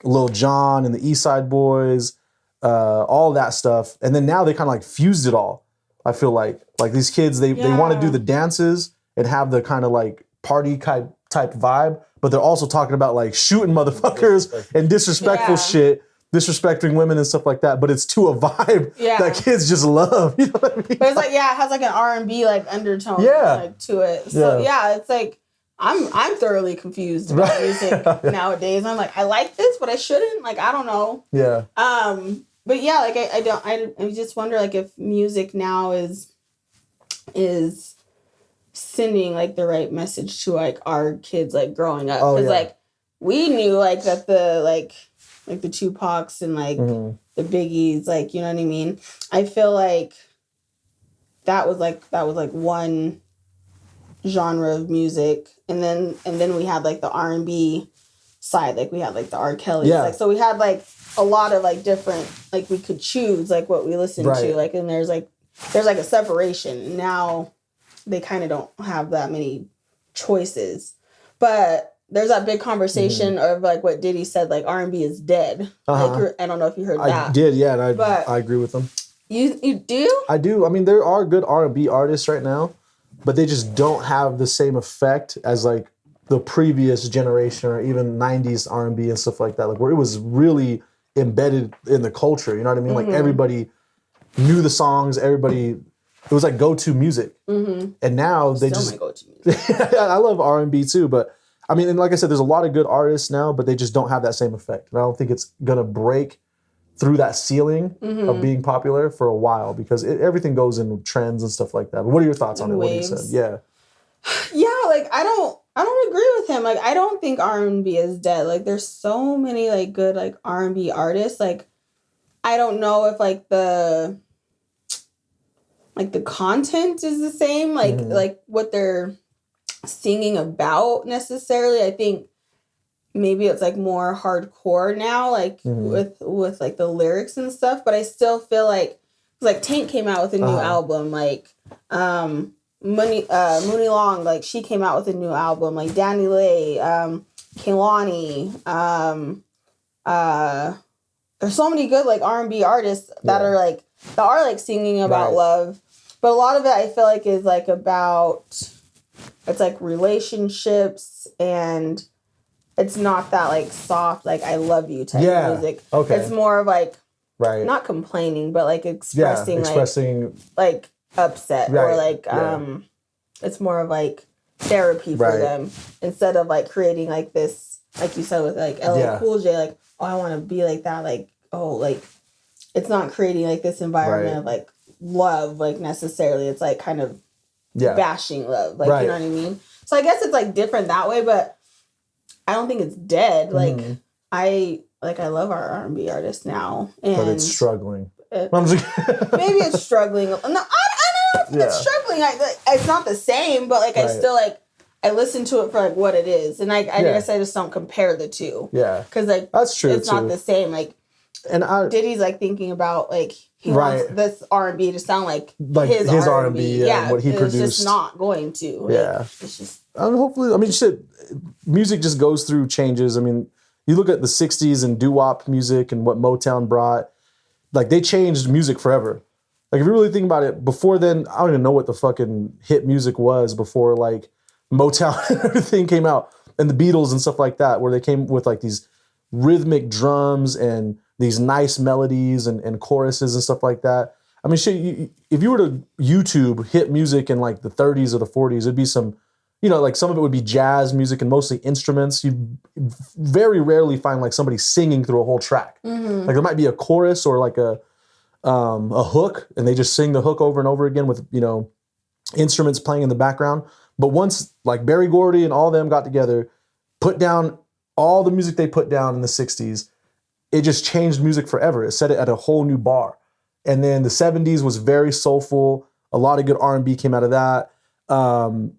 Lil Jon and the East Side Boys, all that stuff. And then now they kind of like fused it all. I feel like these kids, they want to do the dances and have the kind of like party type vibe, but they're also talking about like shooting motherfuckers and disrespectful shit, disrespecting women and stuff like that. But it's to a vibe that kids just love. You know what I mean? But it's like, it has like an R&B like undertone like to it. So it's like I'm thoroughly confused about music nowadays. I'm like, I like this, but I shouldn't. Like, I don't know. Yeah. But yeah, like I just wonder like if music now is sending like the right message to like our kids like growing up, because like we knew like that the like the Tupacs and like the Biggies, like, you know what I mean. I feel like that was like one genre of music, and then we had like the R&B side, like we had like the R. Kelly, like, so we had like a lot of like different, like we could choose like what we listened to, like, and there's like a separation. Now they kind of don't have that many choices, but there's that big conversation of like what Diddy said, like R&B is dead. Like, I don't know if you heard that. I did, yeah, and I agree with them. You do? I do. I mean, there are good R&B artists right now, but they just don't have the same effect as like the previous generation or even 90s R&B and stuff like that, like where it was really embedded in the culture. You know what I mean? Like everybody knew the songs. Everybody, it was like go-to music. And now they Still just my go-to music. I love R&B too, but I mean, and like I said, there's a lot of good artists now, but they just don't have that same effect. And I don't think it's gonna break through that ceiling of being popular for a while, because everything goes in trends and stuff like that. But what are your thoughts on it? Waves. What you said? Yeah, like I don't agree with him. Like, I don't think R&B is dead. Like, there's so many like good like R&B artists. Like, I don't know if like the content is the same, like like what they're singing about necessarily. I think maybe it's like more hardcore now, like with like the lyrics and stuff. But I still feel like Tank came out with a new album, like Mooney Long, like she came out with a new album, like Danny Lay, Kehlani, there's so many good like R&B artists that are singing about love, but a lot of it I feel like is like about, it's like relationships, and it's not that like soft like I love you type of music. Okay. It's more of like not complaining, but like expressing like upset, or like it's more of like therapy for Right. them instead of like creating like this, like you said with like LL Cool J, like, oh, I want to be like that. Like, oh, like it's not creating like this environment of like love, like necessarily. It's like kind of bashing love. Like, you know what I mean? So I guess it's like different that way, but I don't think it's dead. Like I love our R&B artists now. And but it's struggling. Maybe it's struggling. No, I don't think it's struggling. It's not the same, but like I still like I listen to it for like what it is, and I guess I just don't compare the two. Yeah, because like that's true. It's not the same. Like, and Diddy's like thinking about like he wants this R&B to sound like his R&B. Yeah, what he produced. It's just not going to. Like, it's just. Hopefully, I mean, shit. Music just goes through changes. I mean, you look at the '60s and doo-wop music and what Motown brought. Like, they changed music forever. Like, if you really think about it, before then, I don't even know what the fucking hit music was before, like, Motown and everything came out. And the Beatles and stuff like that, where they came with, like, these rhythmic drums and these nice melodies and choruses and stuff like that. I mean, shit, if you were to YouTube hit music in, like, the 30s or the 40s, it'd be some, you know, like, some of it would be jazz music and mostly instruments. You'd very rarely find, like, somebody singing through a whole track. Mm-hmm. Like, there might be a chorus or, like, a hook, and they just sing the hook over and over again with, you know, instruments playing in the background. But once, like, Berry Gordy and all of them got together, put down all the music they put down in the 60s, it just changed music forever. It set it at a whole new bar. And then the 70s was very soulful. A lot of good R&B came out of that.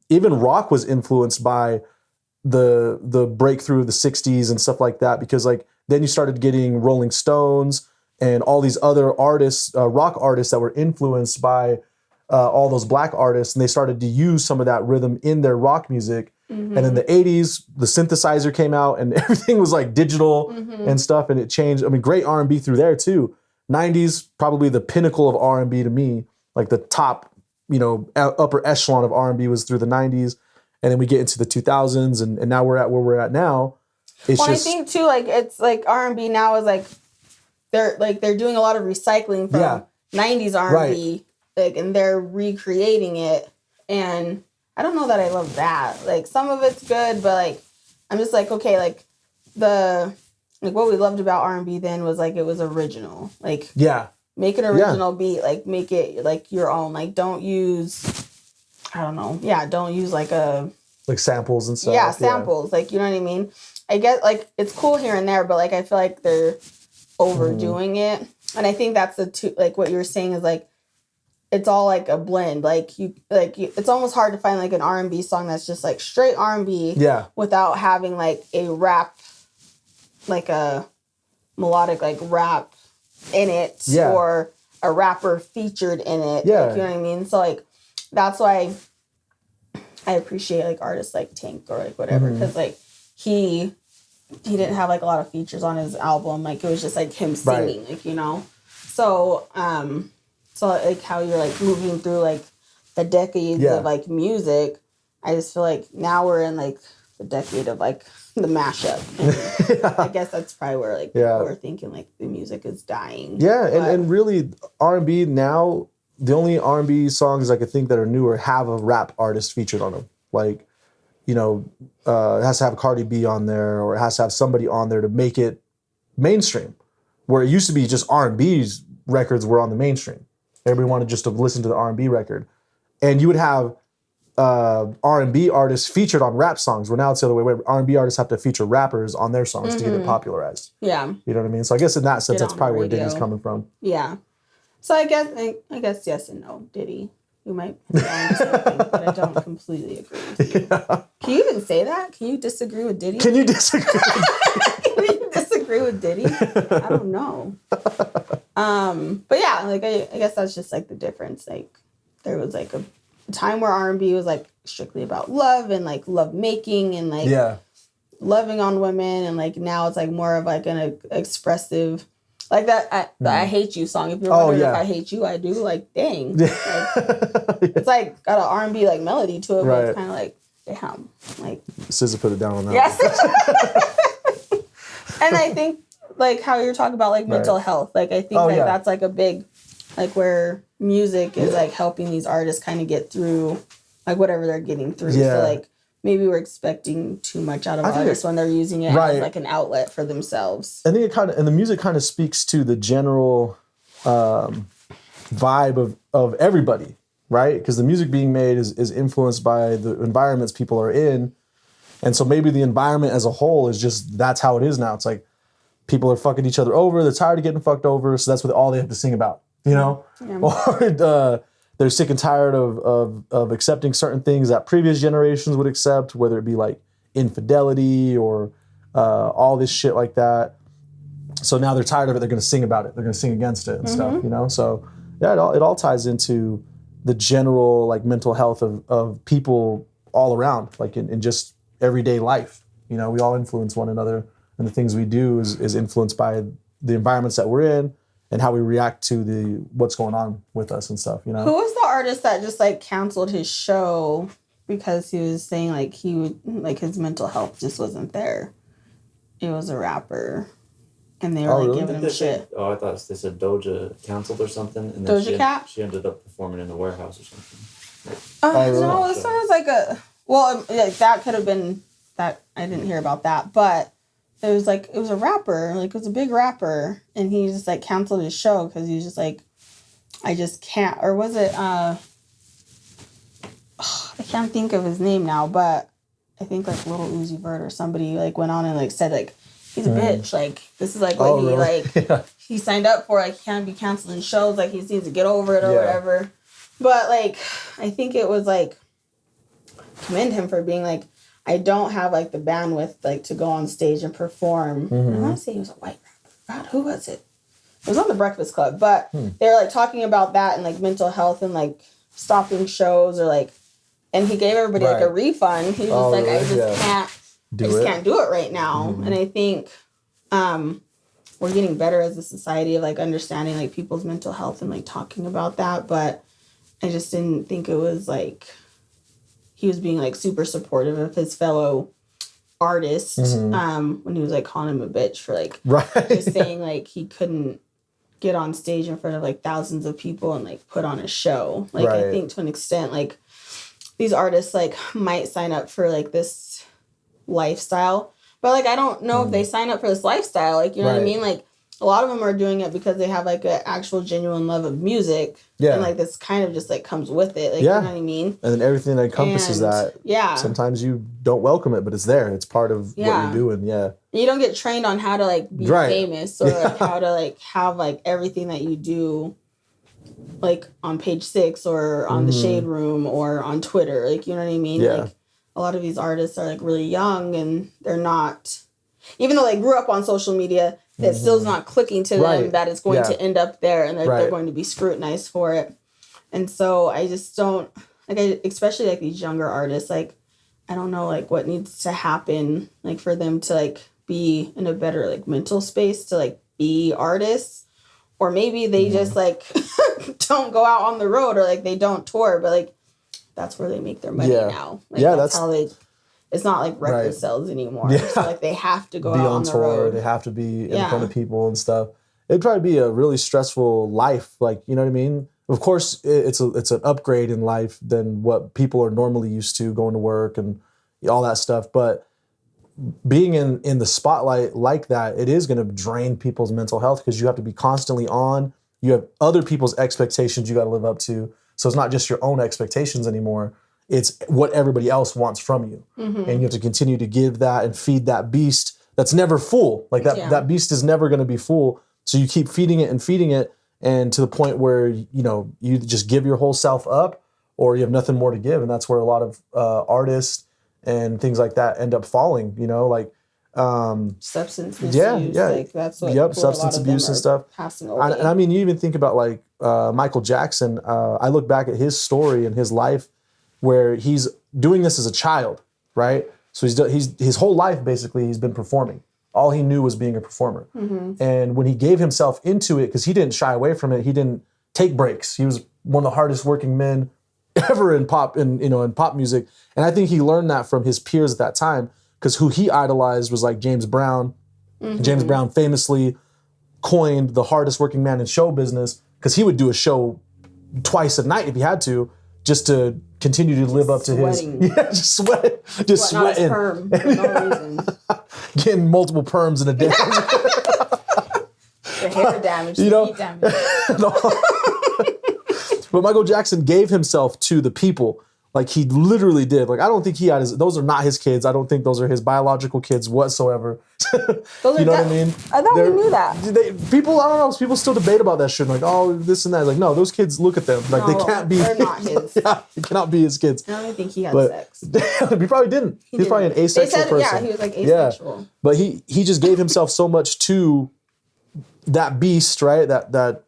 Even rock was influenced by the breakthrough of the 60s and stuff like that, because like then you started getting Rolling Stones and all these other artists, rock artists that were influenced by all those black artists, and they started to use some of that rhythm in their rock music. Mm-hmm. And in the 80s, the synthesizer came out and everything was like digital and stuff, and it changed. I mean, great R&B through there too. 90s, probably the pinnacle of R&B to me, like the top, you know, upper echelon of R&B was through the 90s. And then we get into the 2000s, and now we're at where we're at now. It's I think too, like it's like R&B now is like they're doing a lot of recycling from 90s R&B, like, and they're recreating it. And I don't know that I love that. Like, some of it's good, but like I'm just like, okay, like what we loved about R&B then was like it was original. Like, make an original beat, like make it like your own. Like, don't use don't use like samples and stuff. Yeah, samples. Like, you know what I mean? I get like it's cool here and there, but like I feel like they're overdoing it. And I think that's like what you were saying is like it's all like a blend. Like it's almost hard to find like an R&B song that's just like straight R&B without having like a rap, like a melodic like rap in it or a rapper featured in it. Like, you know what I mean? So like that's why I appreciate like artists like Tank or like whatever, because like he didn't have like a lot of features on his album. Like it was just like him singing, like, you know. So so like how you're like moving through like the decades of like music, I just feel like now we're in like the decade of like the mashup. And I guess that's probably where like we're thinking like the music is dying. Yeah, and really R&B now, the only R&B songs I could think that are newer have a rap artist featured on them. Like, you know, it has to have Cardi B on there, or it has to have somebody on there to make it mainstream. Where it used to be just R&B records were on the mainstream. Everybody wanted just to listen to the R&B record. And you would have R&B artists featured on rap songs, where now it's the other way, where R&B artists have to feature rappers on their songs to get it popularized. Yeah. You know what I mean? So I guess in that sense, that's probably where Diddy's coming from. Yeah. So I guess yes and no. Diddy, you might have something, but I don't completely agree with you. Yeah. Can you even say that? Can you disagree with Diddy? Can you disagree? Can you disagree with Diddy? I don't know. But yeah, like I guess that's just like the difference. Like there was like a time where R&B was like strictly about love and like love making and like loving on women, and like now it's like more of like an expressive. Like that I Hate You song. If you're wondering if I hate you, I do. Like, dang. Like, it's like got an R&B like melody to it, but it's kind of like, damn. Like, SZA put it down on that. Yes. And I think like how you're talking about like mental health. Like I think that's like a big, like where music is like helping these artists kind of get through like whatever they're getting through. So like maybe we're expecting too much out of I think artists when they're using it right. as like an outlet for themselves. I think it kind of, and the music kind of speaks to the general vibe of everybody, right? Because the music being made is influenced by the environments people are in. And so maybe the environment as a whole is just, that's how it is now. It's like people are fucking each other over. They're tired of getting fucked over. So that's what all they have to sing about, you know? Yeah. Or they're sick and tired of accepting certain things that previous generations would accept, whether it be like infidelity or all this shit like that. So now they're tired of it. They're going to sing about it. They're going to sing against it and stuff, you know? So yeah, it all ties into the general like mental health of people all around, like in just everyday life. You know, we all influence one another, and the things we do is influenced by the environments that we're in and how we react to what's going on with us and stuff, you know? Who was the artist that just like canceled his show because he was saying like he would, like his mental health just wasn't there? It was a rapper. And they were like really? giving him shit. I thought they said Doja canceled or something. And then Doja Cat? She ended up performing in a warehouse or something. Really? No, this one was like that could have been that. I didn't hear about that, but it was a rapper, like it was a big rapper, and he just like canceled his show because he was just like, I just can't. Or was it? I can't think of his name now, but I think like Little Uzi Vert or somebody like went on and like said like, he's a bitch. Like, this is like what he like he signed up for. Like, he can't be canceling shows. Like, he just needs to get over it or whatever. But like, I think it was like, commend him for being like, I don't have like the bandwidth like to go on stage and perform. I want to say he was a white rapper. God, who was it? It was on the Breakfast Club. But they were like talking about that and like mental health and like stopping shows or like, and he gave everybody like a refund. He was like, I just can't do it right now. And I think we're getting better as a society of like understanding like people's mental health and like talking about that. But I just didn't think it was like he was being like super supportive of his fellow artist when he was like calling him a bitch for like just saying like he couldn't get on stage in front of like thousands of people and like put on a show. Like I think to an extent like these artists like might sign up for like this lifestyle, but like I don't know if they sign up for this lifestyle, like you know what I mean, like a lot of them are doing it because they have like an actual genuine love of music and like this kind of just like comes with it, like you know what I mean, and then everything that encompasses that sometimes you don't welcome it, but it's there, it's part of what you're doing. You don't get trained on how to like be famous or like how to like have like everything that you do like on Page 6 or on the Shade Room or on Twitter, like you know what I mean. Like a lot of these artists are like really young and they're not, even though they grew up on social media, that still's not clicking to them that it's going to end up there and they're going to be scrutinized for it. And so I just don't like, especially like these younger artists, like I don't know like what needs to happen like for them to like be in a better like mental space to like be artists, or maybe they just like don't go out on the road or like they don't tour, but like that's where they make their money now. Like, that's how they. It's not like record sales anymore. So like they have to go out on the tour. Road. They have to be in front of people and stuff. It'd probably be a really stressful life. Like, you know what I mean? Of course, it's an upgrade in life than what people are normally used to, going to work and all that stuff. But being in the spotlight like that, it is going to drain people's mental health because you have to be constantly on. You have other people's expectations you got to live up to. So it's not just your own expectations anymore. It's what everybody else wants from you. And you have to continue to give that and feed that beast that's never full. Like that beast is never going to be full. So you keep feeding it and to the point where, you know, you just give your whole self up or you have nothing more to give. And that's where a lot of artists and things like that end up falling, you know, like substance misuse. Like that's what substance abuse and stuff. Passing away. And I mean, you even think about like Michael Jackson. I look back at his story and his life where he's doing this as a child, right? So he's his whole life basically he's been performing. All he knew was being a performer. And when he gave himself into it, because he didn't shy away from it, he didn't take breaks. He was one of the hardest working men ever in pop music. And I think he learned that from his peers at that time, because who he idolized was like James Brown. James Brown famously coined the hardest working man in show business because he would do a show twice a night if he had to, just to continue to live up to sweating. his just sweating, Perm for no reason. getting multiple perms in a day. The hair damage, You the know? heat damage. But Michael Jackson gave himself to the people. Like he literally did. Like I don't think he had those are not his kids. I don't think those are his biological kids whatsoever. Those You know what I mean? I thought we knew that. People, I don't know. People still debate about that shit. Like, oh, this and that. Like, no, those kids. Look at them. Like, they can't be. They're not his. Yeah, it cannot be his kids. I don't even think he had But sex. he probably didn't. He was probably an asexual person. Yeah, he was like asexual. Yeah. But he just gave himself so much to that beast, right? That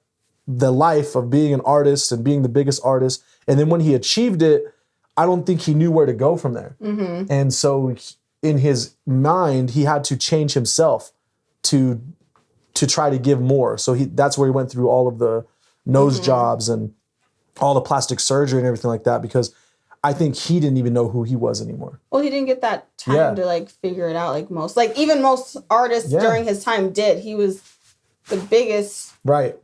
the life of being an artist and being the biggest artist. And then when he achieved it, I don't think he knew where to go from there. Mm-hmm. And so in his mind, he had to change himself to try to give more. So that's where he went through all of the nose jobs and all the plastic surgery and everything like that, because I think he didn't even know who he was anymore. Well, he didn't get that time to like figure it out like most. Like even most artists during his time did. He was the biggest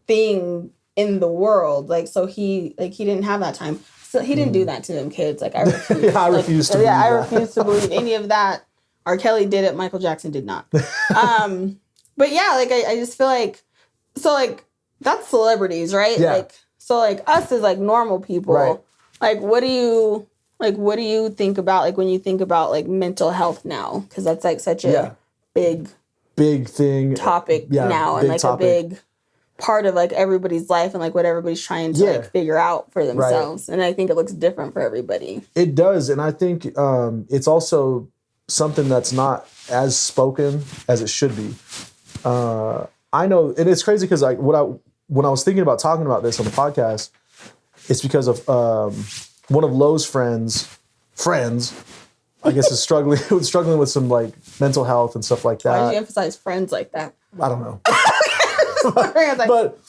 thing in the world. Like so he didn't have that time. So he didn't do that to them kids. Like I refuse. I refuse to believe that. I refuse to believe any of that. R. Kelly did it. Michael Jackson did not. But yeah, like I just feel like that's celebrities, right? Yeah. Like so like us as like normal people. Right. Like what do you think about like when you think about like mental health now? Because that's like such a big thing topic now, and like topic. a big part of like everybody's life and like what everybody's trying to like figure out for themselves. And I think it looks different for everybody. It does. And I think it's also something that's not as spoken as it should be. I know, and it's crazy because when I was thinking about talking about this on the podcast, it's because of one of Lowe's friends, I guess, is struggling with some like mental health and stuff like that. Why did you emphasize friends like that? I don't know. But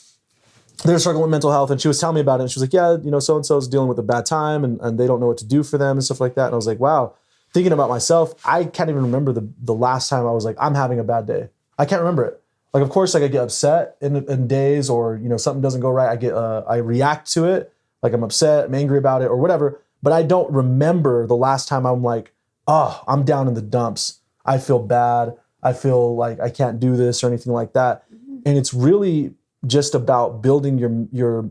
they're struggling with mental health, and she was telling me about it, and she was like, yeah, you know, so-and-so is dealing with a bad time, and they don't know what to do for them and stuff like that. And I was like, wow, thinking about myself, I can't even remember the last time I was like, I'm having a bad day. I can't remember it. Like, of course, like I get upset in days, or, you know, something doesn't go right. I react to it. Like I'm upset, I'm angry about it or whatever, but I don't remember the last time I'm like, oh, I'm down in the dumps. I feel bad. I feel like I can't do this or anything like that. And it's really just about building your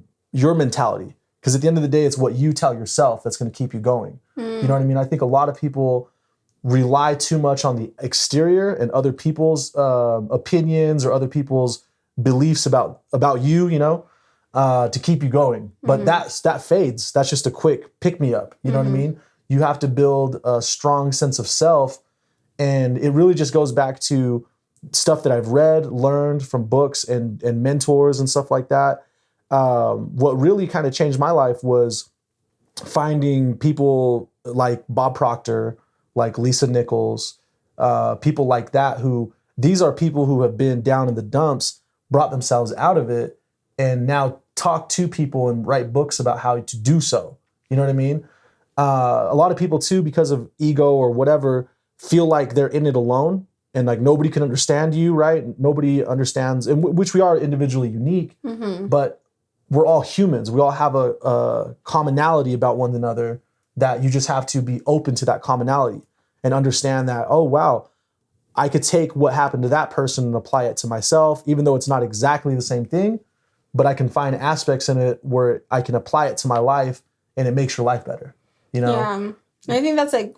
mentality. Because at the end of the day, it's what you tell yourself that's going to keep you going. You know what I mean? I think a lot of people rely too much on the exterior and other people's opinions or other people's beliefs about you, you know, to keep you going. But that fades. That's just a quick pick me up. You know what I mean? You have to build a strong sense of self. And it really just goes back to stuff that I've read, learned from books and mentors and stuff like that. What really kind of changed my life was finding people like Bob Proctor, like Lisa Nichols, people like that, these are people who have been down in the dumps, brought themselves out of it, and now talk to people and write books about how to do so. You know what I mean? A lot of people too, because of ego or whatever, feel like they're in it alone and like nobody can understand you, right? Nobody understands, and which we are individually unique, but we're all humans. We all have a commonality about one another that you just have to be open to that commonality and understand that, oh, wow, I could take what happened to that person and apply it to myself, even though it's not exactly the same thing, but I can find aspects in it where I can apply it to my life and it makes your life better, you know? Yeah. And I think that's like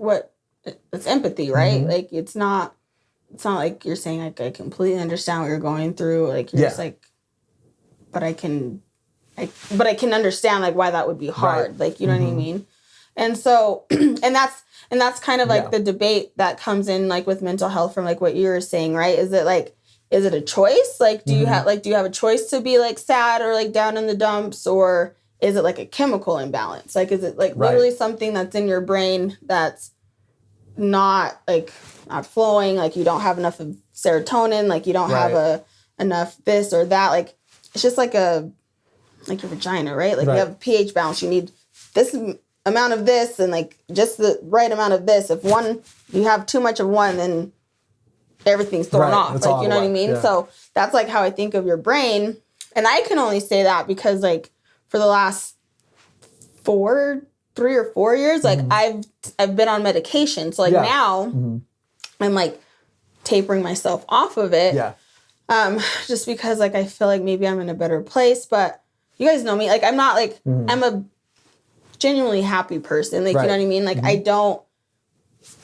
it's empathy, right? Like it's not like you're saying like I completely understand what you're going through. Like you're just like, but I can understand like why that would be hard. Right. Like, you know what I mean? And so, and that's kind of like the debate that comes in like with mental health from like what you were saying, right? Is it a choice? Like, do you have a choice to be like sad or like down in the dumps, or is it like a chemical imbalance? Like, is it like literally something that's in your brain that's not flowing? Like you don't have enough of serotonin, like you don't have enough this or that. Like it's just like your vagina, right? Like you have a pH balance. You need this amount of this and like just the right amount of this. If you have too much of one, then everyth's thrown off. It's like, you know what I mean? Yeah. So that's like how I think of your brain. And I can only say that because like for the last 4 3 or 4 years, like I've been on medication. So like now I'm like tapering myself off of it. Yeah. Just because like I feel like maybe I'm in a better place. But you guys know me. Like I'm not like I'm a genuinely happy person. Like you know what I mean? Like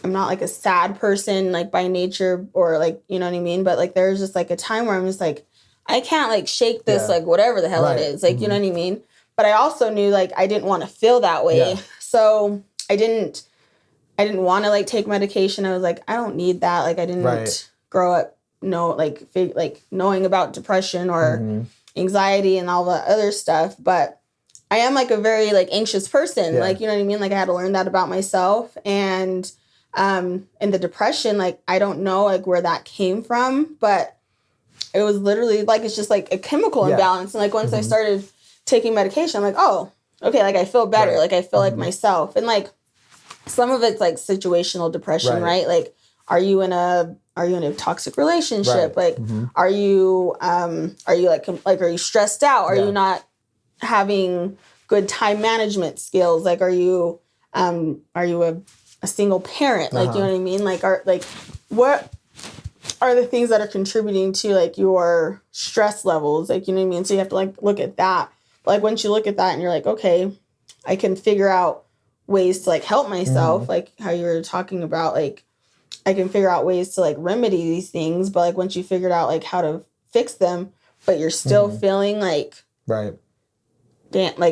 I'm not like a sad person like by nature or like you know what I mean? But like there's just like a time where I'm just like I can't like shake this like whatever the hell it is. Like you know what I mean? But I also knew like I didn't want to feel that way. Yeah. So I didn't want to like take medication. I was like, I don't need that. Like I didn't grow up knowing about depression or anxiety and all the other stuff. But I am like a very like anxious person. Like, you know what I mean? Like I had to learn that about myself. And the depression, like I don't know like where that came from, but it was literally like it's just like a chemical imbalance. And like once I started taking medication, I'm like, oh, okay, like I feel better. Like I feel like myself. And like some of it's like situational depression, right? Like are you in a toxic relationship? Like are you are you stressed out? Are you not having good time management skills? Like are you a single parent? Like you know what I mean? Like what are the things that are contributing to like your stress levels? Like you know what I mean? So you have to like look at that. But like once you look at that and you're like, okay, I can figure out ways to like help myself, like how you were talking about, like I can figure out ways to like remedy these things. But like once you figured out like how to fix them, but you're still feeling like like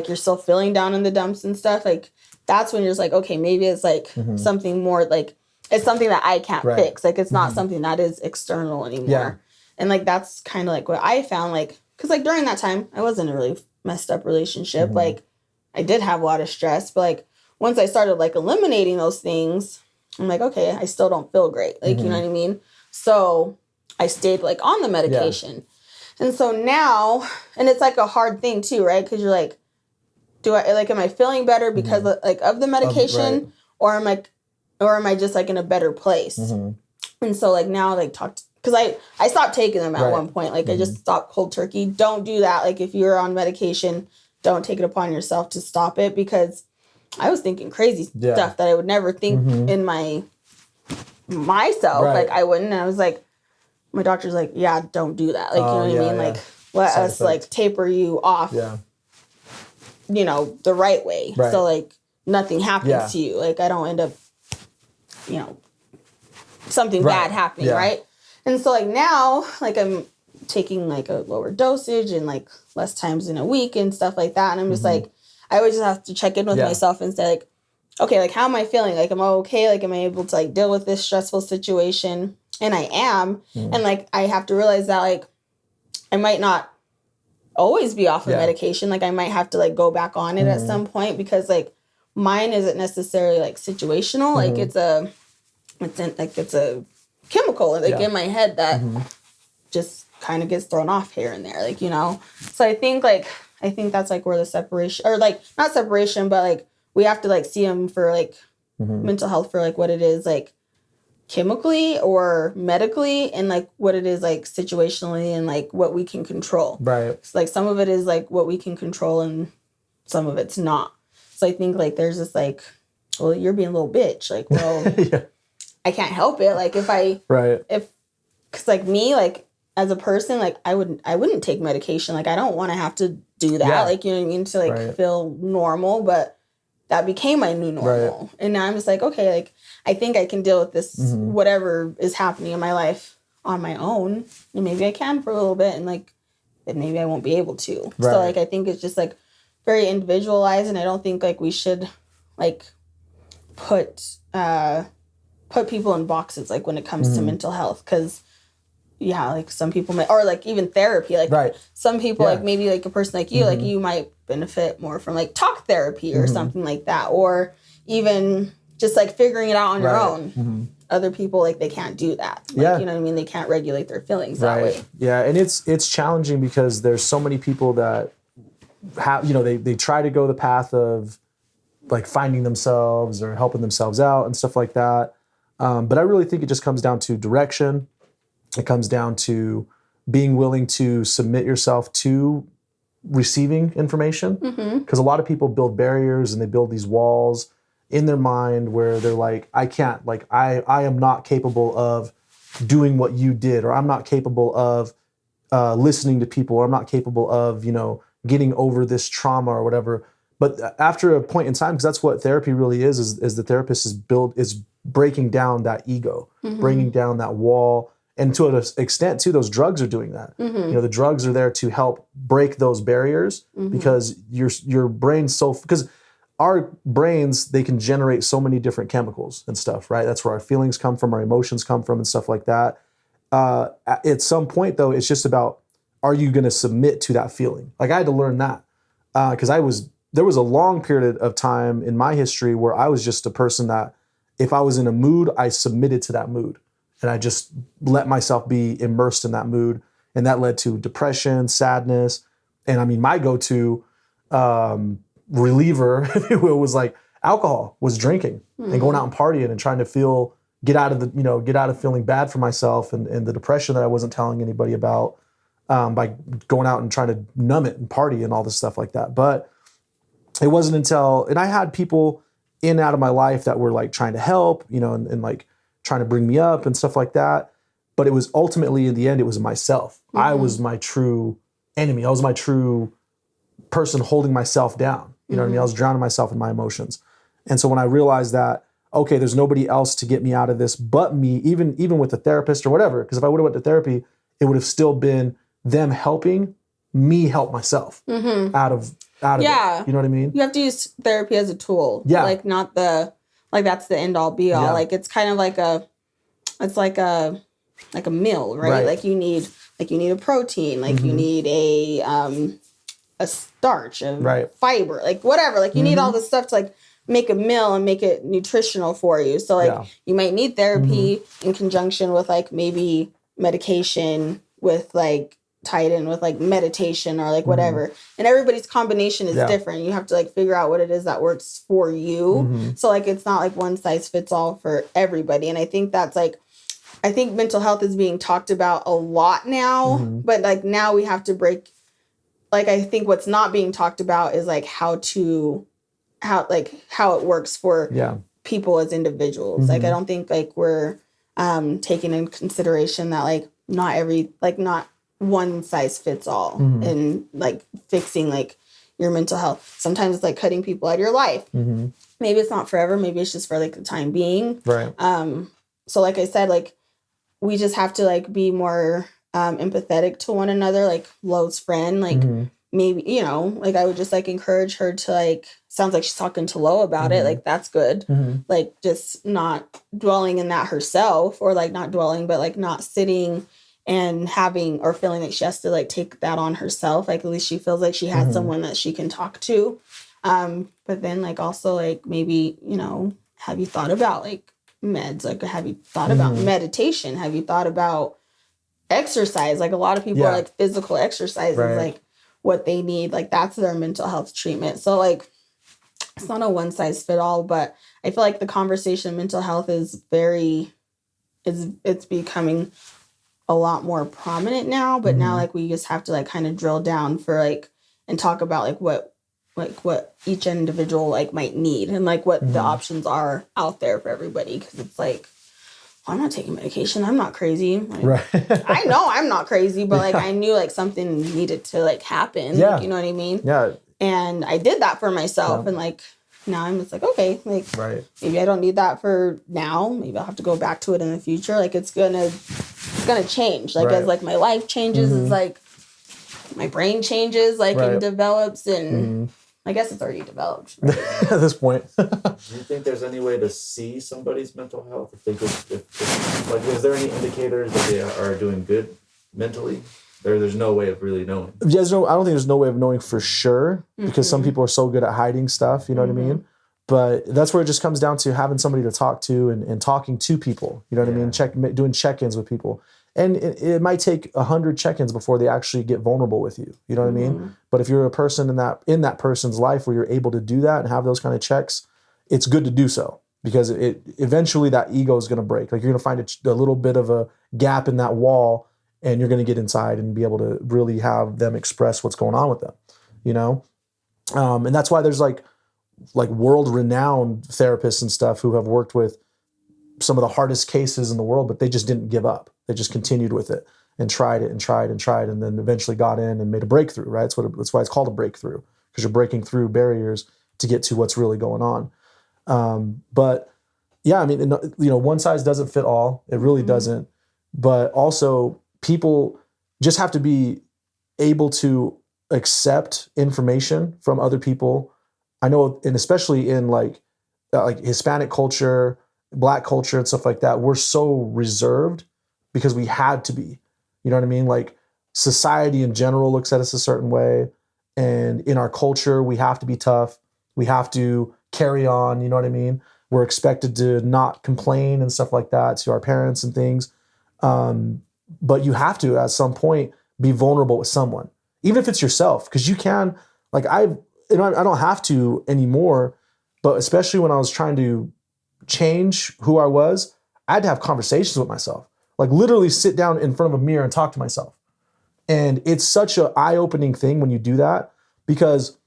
you're still feeling down in the dumps and stuff, like that's when you're just like, okay, maybe it's like something more like it's something that I can't fix. Like it's not something that is external anymore. Yeah. And like that's kind of like what I found, like because like during that time I was in a really messed up relationship. Like I did have a lot of stress, but like once I started like eliminating those things, I'm like, okay, I still don't feel great. Like, you know what I mean? So I stayed like on the medication. Yeah. And so now, and it's like a hard thing too, right? Because you're like, am I feeling better because of the medication or am I just like in a better place? And so like now like because I stopped taking them at one point. Like I just stopped cold turkey. Don't do that. Like if you're on medication, don't take it upon yourself to stop it, because I was thinking crazy stuff that I would never think in myself. Like I wouldn't. And I was like, my doctor's like, yeah, don't do that. Like, you know what I mean? Like let us like taper you off, you know, the right way. So like nothing happens to you. Like I don't end up, you know, something bad happening. Right. And so like now, like I'm taking like a lower dosage and like less times in a week and stuff like that. And I'm just like, I always just have to check in with myself and say like, okay, like how am I feeling? Like, am I okay? Like, am I able to like deal with this stressful situation? And I am. And like, I have to realize that like, I might not always be off of medication. Like I might have to like go back on it at some point, because like mine isn't necessarily like situational. Like it's a chemical like in my head that just kind of gets thrown off here and there, like, you know. So I think that's like where the separation, or like not separation, but like we have to like see them for like mental health for like what it is, like chemically or medically, and like what it is like situationally, and like what we can control. Right. So, like some of it is like what we can control and some of it's not. So I think like there's this like, well, you're being a little bitch. Like, well, I can't help it. Like because like me, like as a person, like I wouldn't take medication. Like I don't want to have to do that. Yeah. Like, you know what I mean? To like feel normal, but that became my new normal. Right. And now I'm just like, okay, like I think I can deal with this, whatever is happening in my life on my own. And maybe I can for a little bit, and like, and maybe I won't be able to. Right. So like, I think it's just like very individualized, and I don't think like we should like put people in boxes, like when it comes to mental health. Cause like some people might, or like even therapy, like some people, like maybe like a person like you, like you might benefit more from like talk therapy or something like that. Or even just like figuring it out on your own. Other people, like they can't do that. Like, you know what I mean? They can't regulate their feelings that way. Yeah. And it's challenging because there's so many people that have, you know, they try to go the path of like finding themselves or helping themselves out and stuff like that. But I really think it just comes down to direction. It comes down to being willing to submit yourself to receiving information. Because a lot of people build barriers and they build these walls in their mind where they're like, I can't, like, I am not capable of doing what you did, or I'm not capable of listening to people, or I'm not capable of, you know, getting over this trauma or whatever. But after a point in time, because that's what therapy really is the therapist is breaking down that ego, bringing down that wall. And to an extent too, those drugs are doing that. You know, the drugs are there to help break those barriers because your brain's because our brains, they can generate so many different chemicals and stuff, right? That's where our feelings come from, our emotions come from and stuff like that. At some point though, it's just about, are you going to submit to that feeling? Like I had to learn that because there was a long period of time in my history where I was just a person that if I was in a mood, I submitted to that mood and I just let myself be immersed in that mood. And that led to depression, sadness. And I mean, my go-to reliever, if you will, was like alcohol, was drinking and going out and partying and trying to get out of feeling bad for myself and the depression that I wasn't telling anybody about by going out and trying to numb it and party and all this stuff like that. But it wasn't until, and I had people in and out of my life that were like trying to help, you know, and like trying to bring me up and stuff like that. But it was ultimately, in the end, it was myself. I was my true enemy. I was my true person holding myself down. You know what I mean? I was drowning myself in my emotions. And so when I realized that, okay, there's nobody else to get me out of this but me, even with a therapist or whatever, because if I would have went to therapy, it would have still been them helping me help myself out of it. You know what I mean? You have to use therapy as a tool. Yeah. Like not that's the end all be all. Yeah. Like it's kind of like like a meal, right? Like you need a protein, like you need a starch, a fiber, like whatever. Like you need all this stuff to like make a meal and make it nutritional for you. So like you might need therapy in conjunction with like maybe medication with like tied in with like meditation or like whatever. And everybody's combination is different. You have to like figure out what it is that works for you. So like it's not like one size fits all for everybody. And I think that's like, I think mental health is being talked about a lot now, but like now we have to break, like I think what's not being talked about is like how it works for people as individuals. Like I don't think like we're taking in consideration that like not one size fits all in like fixing like your mental health. Sometimes it's like cutting people out of your life. Maybe it's not forever. Maybe it's just for like the time being. Right. So like I said, like we just have to like be more empathetic to one another, like Lo's friend, like maybe, you know, like I would just like encourage her to like, sounds like she's talking to Lo about it. Like that's good. Like just not dwelling in that herself, or like not dwelling, but like not sitting and having or feeling like she has to like take that on herself. Like at least she feels like she has someone that she can talk to. But then like also like maybe, you know, have you thought about like meds? Like have you thought about meditation? Have you thought about exercise? Like a lot of people are like physical exercise is like what they need. Like that's their mental health treatment. So like it's not a one size fit all, but I feel like the conversation of mental health is it's becoming a lot more prominent now, but now like we just have to like kind of drill down for like and talk about like what each individual like might need and like what the options are out there for everybody, because it's like, well, I'm not taking medication, I'm not crazy, like, I know I'm not crazy, but like I knew like something needed to like happen, like, you know what I mean? And I did that for myself, and like now I'm just like, okay, like maybe I don't need that for now, maybe I'll have to go back to it in the future. Like it's gonna change, like as like my life changes, it's like my brain changes, like and develops, and I guess it's already developed at this point. Do you think there's any way to see somebody's mental health? If they could, like, is there any indicators that they are doing good mentally? There's no way of really knowing. I don't think there's no way of knowing for sure, because some people are so good at hiding stuff, you know what I mean? But that's where it just comes down to having somebody to talk to and talking to people, you know what I mean? Doing check-ins with people. And it might take 100 check-ins before they actually get vulnerable with you, you know what I mean? But if you're a person in that person's life where you're able to do that and have those kind of checks, it's good to do so, because it eventually that ego is going to break. Like you're going to find a little bit of a gap in that wall, and you're going to get inside and be able to really have them express what's going on with them, you know? And that's why there's like world-renowned therapists and stuff who have worked with some of the hardest cases in the world, but they just didn't give up. They just continued with it and tried it and tried and tried, and then eventually got in and made a breakthrough, right? That's why it's called a breakthrough, because you're breaking through barriers to get to what's really going on. But yeah, I mean, you know, one size doesn't fit all. It really doesn't. But also, people just have to be able to accept information from other people. I know, and especially in like Hispanic culture, Black culture, and stuff like that, we're so reserved because we had to be. You know what I mean? Like, society in general looks at us a certain way, and in our culture, we have to be tough. We have to carry on. You know what I mean? We're expected to not complain and stuff like that to our parents and things. But you have to, at some point, be vulnerable with someone, even if it's yourself, because you can. Like, I don't have to anymore, but especially when I was trying to change who I was, I had to have conversations with myself. Like, literally sit down in front of a mirror and talk to myself. And it's such an eye-opening thing when you do that, because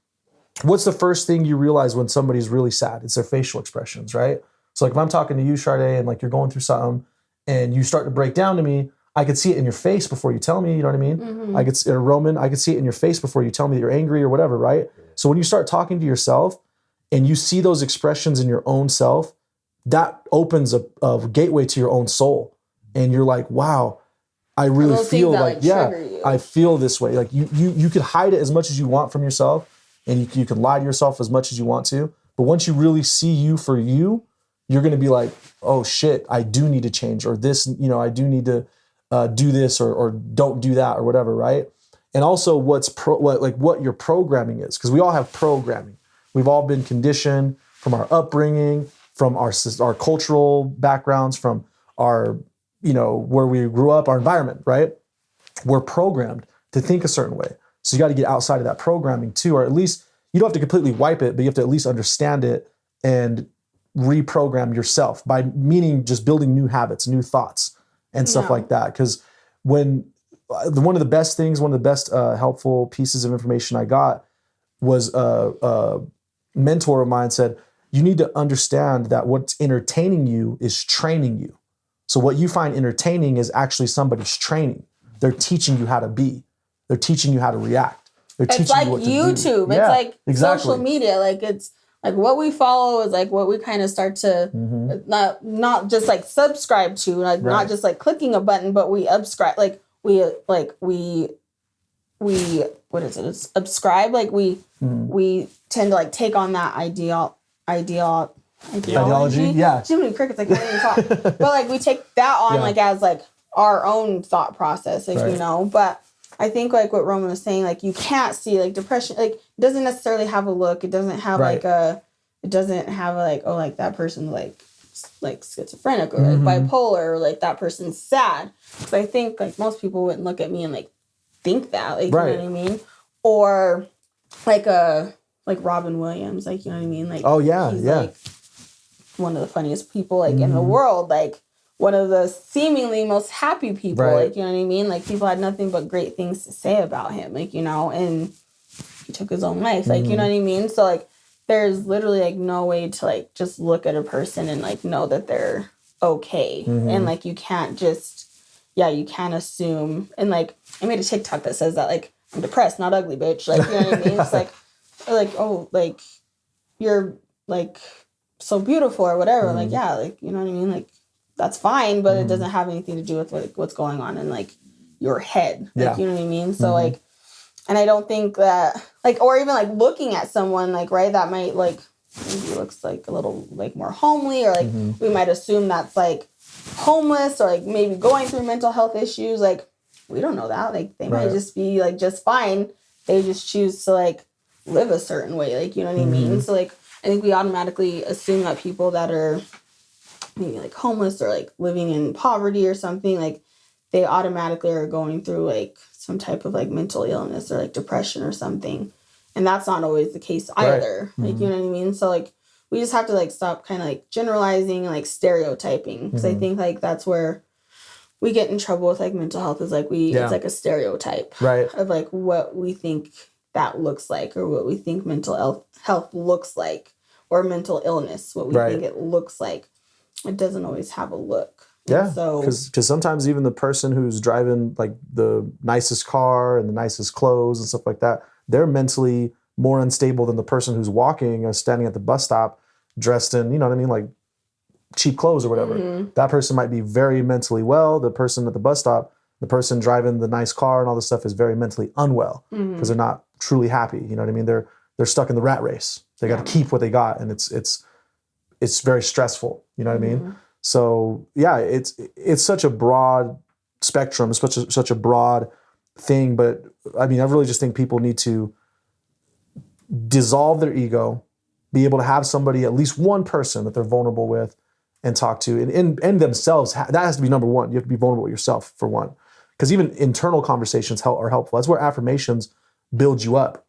what's the first thing you realize when somebody's really sad? It's their facial expressions, right? So like, if I'm talking to you, Sade, and like you're going through something and you start to break down to me, I could see it in your face before you tell me, you know what I mean? Mm-hmm. Roman, I could see it in your face before you tell me that you're angry or whatever, right? So when you start talking to yourself and you see those expressions in your own self, that opens a gateway to your own soul. And you're like, wow, I really feel like, I feel this way. Like, you could hide it as much as you want from yourself, and you can lie to yourself as much as you want to. But once you really see you for you, you're going to be like, oh shit, I do need to change, or this, you know, I do need to do this, or don't do that, or whatever, right? And also what your programming is, because we all have programming. We've all been conditioned from our upbringing, from our cultural backgrounds, from our, you know, where we grew up, our environment, right? We're programmed to think a certain way. So you got to get outside of that programming too, or at least you don't have to completely wipe it, but you have to at least understand it and reprogram yourself, by meaning just building new habits, new thoughts, and stuff like that. Because one of the best helpful pieces of information I got was a mentor of mine said, you need to understand that what's entertaining you is training you. So what you find entertaining is actually somebody's training. They're teaching you how to be. They're teaching you how to react. It's like YouTube. It's like social media. Like, it's like what we follow is like what we kind of start to not just like subscribe to, like not just like clicking a button, but we subscribe. Like we what is it? It's subscribe. Like we tend to like take on that ideology. Yeah. Too many crickets. I can't even talk. But like we take that on like as like our own thought process, like you know. But I think like what Roman was saying, like you can't see like depression, like it doesn't necessarily have a look. It doesn't have like it doesn't have like, oh, like that person like schizophrenic or like bipolar, or like that person's sad. Because I think like most people wouldn't look at me and like think that, like you know what I mean, or like Robin Williams, like you know what I mean, like he's like one of the funniest people like in the world, like one of the seemingly most happy people, like you know what I mean, like people had nothing but great things to say about him, like you know, and he took his own life, like you know what I mean. So like there's literally like no way to like just look at a person and like know that they're okay, and like you can't just you can't assume. And like I made a TikTok that says that like I'm depressed, not ugly, bitch, like you know what I mean. It's like oh, like you're like so beautiful or whatever, like like you know what I mean, like that's fine, but it doesn't have anything to do with like what's going on in like your head, like you know what I mean. So like, and I don't think that like, or even like looking at someone like that might like maybe looks like a little like more homely, or like we might assume that's like homeless, or like maybe going through mental health issues. Like we don't know that, like they might just be like just fine, they just choose to like live a certain way, like you know what I mean. So like I think we automatically assume that people that are maybe like homeless or like living in poverty or something, like they automatically are going through like some type of like mental illness or like depression or something. And that's not always the case either. Like, you know what I mean? So like, we just have to like stop kind of like generalizing, like stereotyping. Cause I think like that's where we get in trouble with like mental health is like it's like a stereotype right of like what we think that looks like, or what we think mental health looks like, or mental illness, what we think it looks like. It doesn't always have a look. Yeah, and so because sometimes even the person who's driving like the nicest car and the nicest clothes and stuff like that, they're mentally more unstable than the person who's walking or standing at the bus stop dressed in, you know what I mean, like cheap clothes or whatever. That person might be very mentally well. The person at the bus stop, the person driving the nice car and all this stuff is very mentally unwell because they're not truly happy. You know what I mean? They're stuck in the rat race. They got to keep what they got, and it's very stressful. You know what I mean? So yeah, it's such a broad spectrum, such a broad thing. But I mean, I really just think people need to dissolve their ego, be able to have somebody, at least one person that they're vulnerable with, and talk to, and themselves. That has to be number one. You have to be vulnerable with yourself for one, because even internal conversations are helpful. That's where affirmations build you up.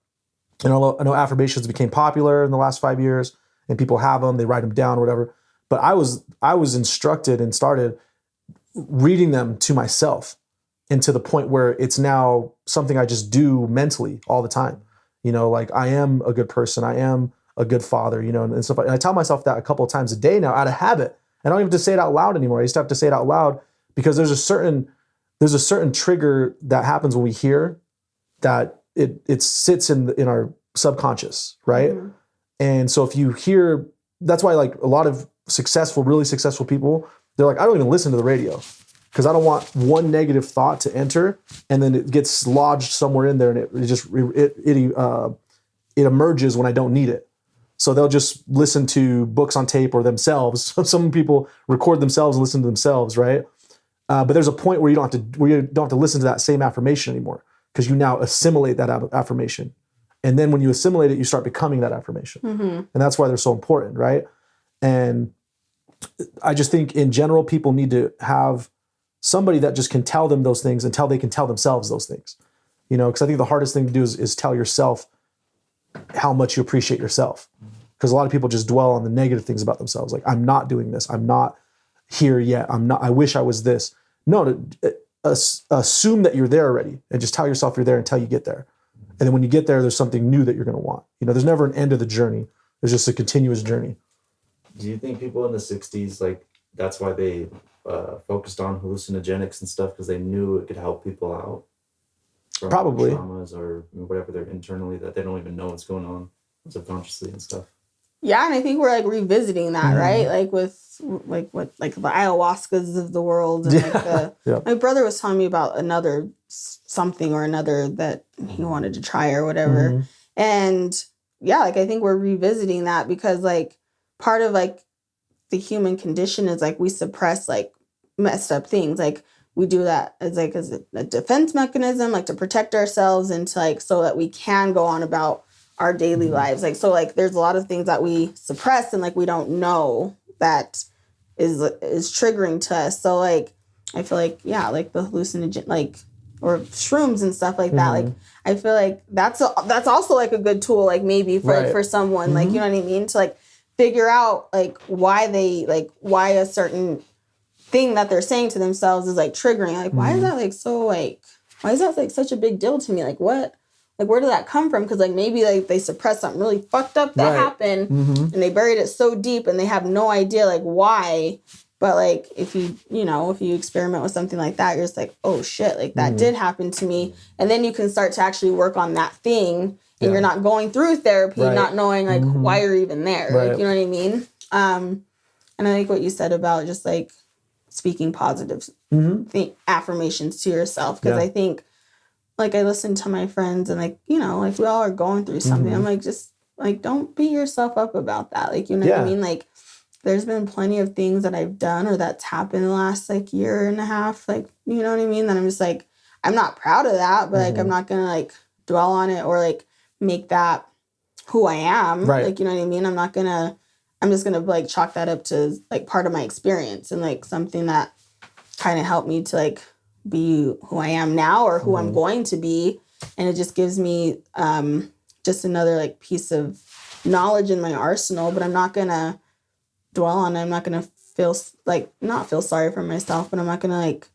And I know affirmations became popular in the last 5 years, and people have them, they write them down or whatever. But I was instructed and started reading them to myself, and to the point where it's now something I just do mentally all the time. You know, like I am a good person, I am a good father, you know, and stuff. And I tell myself that a couple of times a day now out of habit. I don't even have to say it out loud anymore. I used to have to say it out loud because there's a certain trigger that happens when we hear that it sits in our subconscious, right? And so if you hear, that's why like a lot of really successful people, they're like, I don't even listen to the radio because I don't want one negative thought to enter and then it gets lodged somewhere in there, and it emerges when I don't need it. So they'll just listen to books on tape or themselves. Some people record themselves and listen to themselves, right? But there's a point where you don't have to listen to that same affirmation anymore, because you now assimilate that affirmation. And then when you assimilate it, you start becoming that affirmation. And that's why they're so important, right? And I just think in general, people need to have somebody that just can tell them those things until they can tell themselves those things. You know, because I think the hardest thing to do is tell yourself how much you appreciate yourself. Because a lot of people just dwell on the negative things about themselves. Like, I'm not doing this. I'm not here yet. I wish I was this. No, assume that you're there already and just tell yourself you're there until you get there. And then when you get there, there's something new that you're going to want. You know, there's never an end to the journey. There's just a continuous journey. Do you think people in the 60s, like, that's why they focused on hallucinogenics and stuff, because they knew it could help people out from Probably traumas or whatever they're internally, that they don't even know what's going on subconsciously and stuff? Yeah, and I think we're like revisiting that, right? Like with like the ayahuascas of the world, and my brother was telling me about another something or another that he wanted to try or whatever. And yeah, like I think we're revisiting that because like part of like the human condition is like we suppress like messed up things. Like we do that as a defense mechanism, like to protect ourselves and to like so that we can go on about our daily lives. Like, so like there's a lot of things that we suppress and like we don't know that is triggering to us. So like I feel like, yeah, like the hallucinogen, like, or shrooms and stuff like that. Like I feel like that's also like a good tool, like maybe for like for someone, like, you know what I mean, to like figure out like why a certain thing that they're saying to themselves is like triggering. Like why is that like so like why is that like such a big deal to me? Like what? Like, where did that come from? Because, like, maybe, like, they suppressed something really fucked up that happened, and they buried it so deep, and they have no idea, like, why. But, like, if you experiment with something like that, you're just like, oh, shit, like, that did happen to me. And then you can start to actually work on that thing, and you're not going through therapy, not knowing, like, why you're even there. Like, you know what I mean? And I like what you said about just, like, speaking positive affirmations to yourself. Because I think... Like, I listen to my friends and, like, you know, like, we all are going through something. I'm like, just, like, don't beat yourself up about that. Like, you know what I mean? Like, there's been plenty of things that I've done or that's happened in the last, like, year and a half. Like, you know what I mean? That I'm just, like, I'm not proud of that. But, like, I'm not going to, like, dwell on it or, like, make that who I am. Like, you know what I mean? I'm just going to, like, chalk that up to, like, part of my experience and, like, something that kind of helped me to, like, be who I am now or who I'm going to be. And it just gives me just another like piece of knowledge in my arsenal, but I'm not going to dwell on it. I'm not going to not feel sorry for myself, but I'm not going to like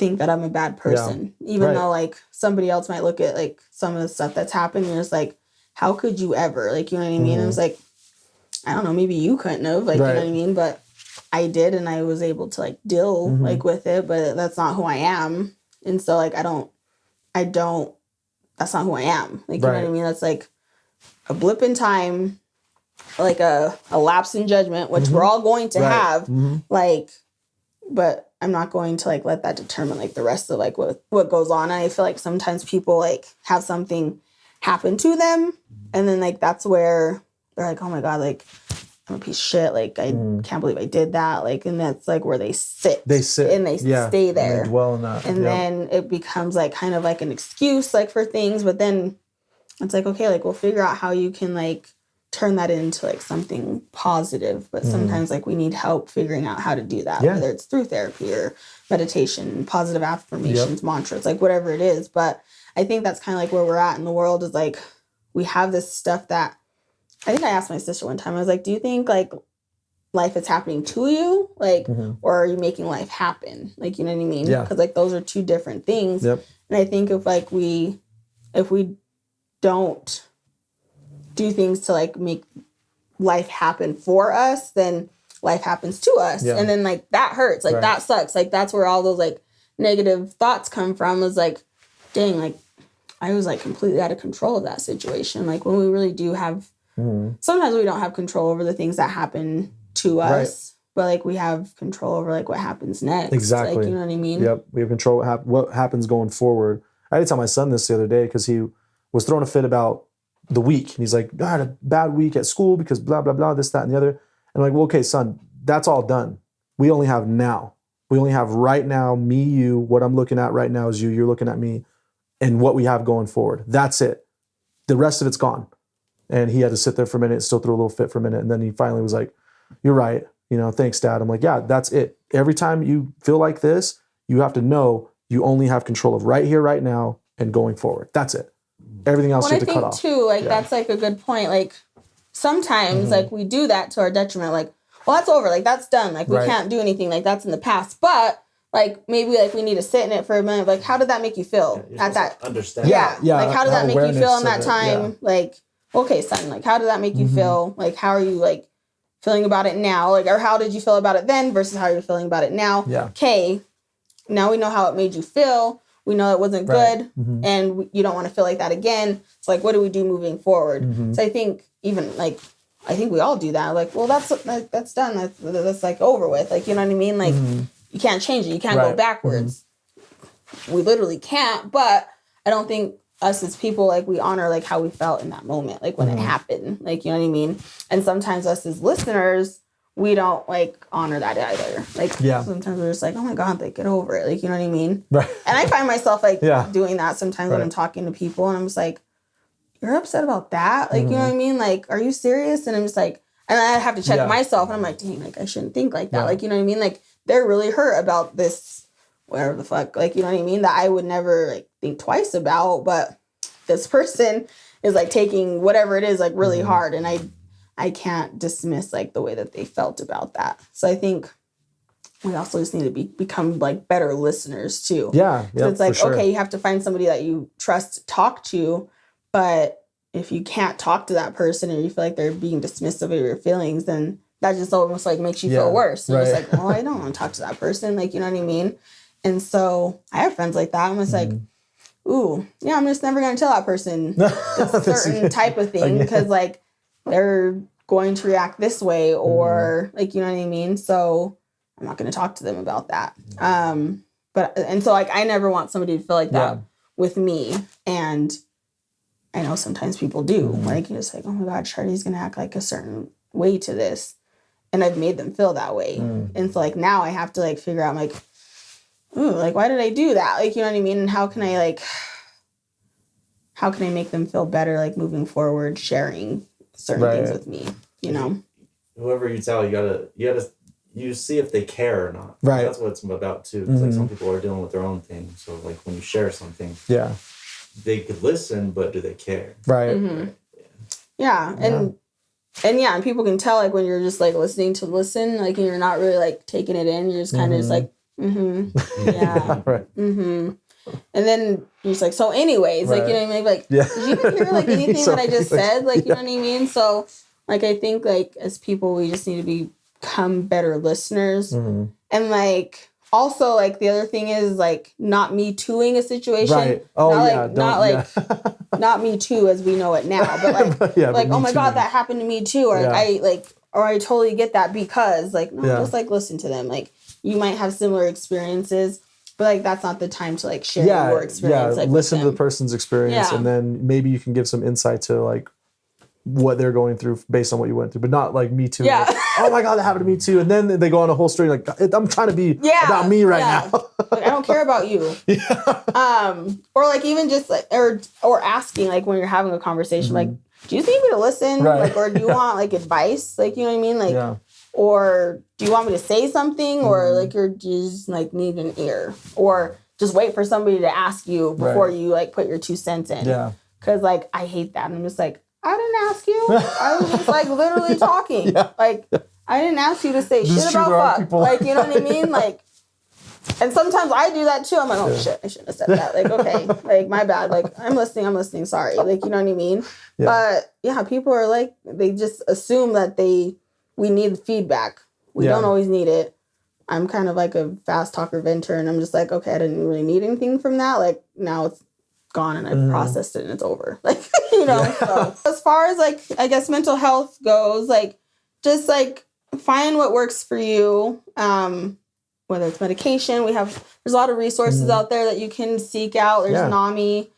think that I'm a bad person, even though like somebody else might look at like some of the stuff that's happened and it's like, how could you ever, like, you know what I mean? I was like, I don't know, maybe you couldn't have, like, you know what I mean? But I did, and I was able to like deal like with it, but that's not who I am. And so like, I don't, that's not who I am. Like, you know what I mean? That's like a blip in time, like a lapse in judgment, which we're all going to have, like, but I'm not going to like let that determine like the rest of like what goes on. And I feel like sometimes people like have something happen to them, and then like that's where they're like, oh my God, like I'm a piece of shit. Like I can't believe I did that. Like, and that's like where they sit. And they stay there. And they dwell in that. And then it becomes like kind of like an excuse like for things, but then it's like, okay, like we'll figure out how you can like turn that into like something positive. But sometimes like we need help figuring out how to do that, whether it's through therapy or meditation, positive affirmations, mantras, like whatever it is. But I think that's kind of like where we're at in the world is like, we have this stuff that I think I asked my sister one time, I was like, do you think like life is happening to you? Like, or are you making life happen? Like, you know what I mean? Yeah. Because like those are two different things. And I think if we don't do things to like make life happen for us, then life happens to us. And then like that hurts. Like that sucks. Like that's where all those like negative thoughts come from, is like, dang, like I was like completely out of control of that situation. Like when we really do have, sometimes we don't have control over the things that happen to us, but like we have control over like what happens next. Exactly. Like, you know what I mean? Yep. We have control what happens going forward. I had to tell my son this the other day because he was throwing a fit about the week. And he's like, I had a bad week at school because blah, blah, blah, this, that, and the other. And I'm like, well, okay, son, that's all done. We only have now. We only have right now, me, you. What I'm looking at right now is you. You're looking at me. And what we have going forward. That's it. The rest of it's gone. And he had to sit there for a minute, still throw a little fit for a minute. And then he finally was like, you're right. You know, thanks, Dad. I'm like, yeah, that's it. Every time you feel like this, you have to know you only have control of right here, right now, and going forward. That's it. Everything else you have to cut off. Too, like that's like a good point. Like sometimes like we do that to our detriment. Like, well, that's over. Like that's done. Like we can't do anything. Like that's in the past. But like maybe like we need to sit in it for a minute. Like how did that make you feel at that? Understand. Yeah. Like how did that make you feel in that time? Like, okay, son, like how did that make you feel? Like how are you like feeling about it now? Like, or how did you feel about it then versus how you're feeling about it now? Yeah. Okay, now we know how it made you feel. We know it wasn't good, and you don't want to feel like that again. So like, what do we do moving forward? So I think even like, I think we all do that. Like, well, that's done. That's like over with. Like, you know what I mean? Like, you can't change it. You can't go backwards. We literally can't. But I don't think us as people, like, we honor like how we felt in that moment, like when it happened. Like, you know what I mean? And sometimes us as listeners, we don't like honor that either. Like sometimes we're just like, oh my God, like get over it. Like, you know what I mean? Right. And I find myself like doing that sometimes when I'm talking to people and I'm just like, you're upset about that? Like, you know what I mean? Like, are you serious? And I'm just like, and I have to check myself and I'm like, dang, like I shouldn't think like that. Like, you know what I mean? Like they're really hurt about this, whatever the fuck. Like, you know what I mean? That I would never like think twice about, but this person is like taking whatever it is like really hard. And I can't dismiss like the way that they felt about that. So I think we also just need to become like better listeners too. Yeah. So it's like, okay, you have to find somebody that you trust to talk to, but if you can't talk to that person or you feel like they're being dismissive of your feelings, then that just almost like makes you feel worse. And it's like, well, I don't want to talk to that person. Like, you know what I mean? And so I have friends like that. I'm just like, ooh, yeah, I'm just never going to tell that person this certain type of thing because like they're going to react this way or like, you know what I mean? So I'm not going to talk to them about that. And so like, I never want somebody to feel like that with me. And I know sometimes people do. Like, you're just like, oh my God, Charlie's going to act like a certain way to this. And I've made them feel that way. And so like, now I have to like figure out like, ooh, like, why did I do that? Like, you know what I mean? And how can I make them feel better, like moving forward, sharing certain things with me, you know? Whoever you tell, you see if they care or not. Right. That's what it's about too. Because like some people are dealing with their own thing. So like when you share something, they could listen, but do they care? Right. And people can tell like when you're just like listening to listen, like and you're not really like taking it in. You're just kind of just like Yeah. Right. And then you're just like, so anyways, like, you know what I mean? Like, Yeah. did you even hear like anything So that I just anyways, said? Like, you know what I mean? So like, I think like as people, we just need to become better listeners. And like, also like the other thing is like not me tooing a situation. Right. Oh not yeah. like, not like not me too as we know it now, but like, yeah, like, but oh Me my Too God, maybe. that happened to me too. Or I totally get that because like, no, just like listen to them. Like you might have similar experiences, but like that's not the time to like share your experience. Like listen to with the person's experience, Yeah. and then maybe you can give some insight to like what they're going through based on what you went through, but not like me too. Yeah. Like, oh my God, that happened to me too. And then they go on a whole story like, I'm trying to be about me right now. Like I don't care about you. Or like even just like or asking like when you're having a conversation, like, do you need me to listen? Right. Like, or do you want like advice? Like, you know what I mean? Like, or do you want me to say something? Or like you just like need an ear? Or just wait for somebody to ask you before you like put your 2 cents in. Yeah. Cause like I hate that. I'm just like, I didn't ask you. I was just like literally talking. Like I didn't ask you to say Just shit treat about our fuck. people. Like, you know what I mean? Like, and sometimes I do that too. I'm like, oh shit, I shouldn't have said that. Like, okay, like my bad. Like I'm listening. Sorry. Like, you know what I mean? Yeah. But yeah, people are like, they just assume that we need feedback. We don't always need it. I'm kind of like a fast talker venter, and I'm just like, okay, I didn't really need anything from that. Like now it's gone and I've processed it and it's over. Like, you know, so as far as like, I guess mental health goes, like just like find what works for you. Whether it's medication, there's a lot of resources out there that you can seek out. There's NAMI.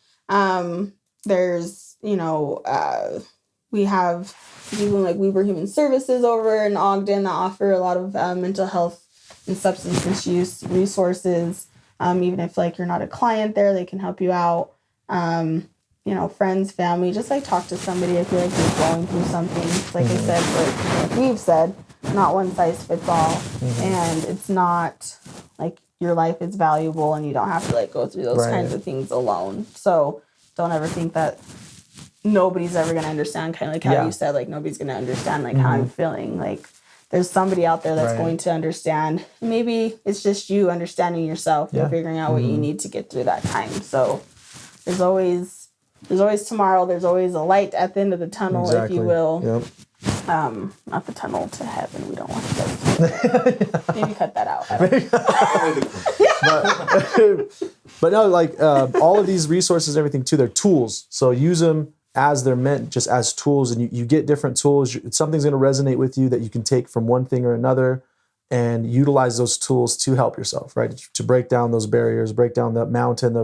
There's, we have people like Weber Human Services over in Ogden that offer a lot of mental health and substance misuse resources. Even if like you're not a client there, they can help you out. Friends, family, just like talk to somebody if you're like you're going through something. Like I said, like we've said, not one size fits all. And it's not like your life is valuable and you don't have to like go through those kinds of things alone. So don't ever think that nobody's ever going to understand, kind of like how you said, like nobody's going to understand like how I'm feeling. Like there's somebody out there that's going to understand. Maybe it's just you understanding yourself and figuring out what you need to get through that time. So there's always tomorrow. There's always a light at the end of the tunnel, if you will. Yep. Not the tunnel to heaven. We don't want to go. Maybe cut that out. But no, like all of these resources and everything too, they're tools. So use them as they're meant, just as tools, and you get different tools. Something's going to resonate with you that you can take from one thing or another and utilize those tools to help yourself, right? To break down those barriers, break down that mountain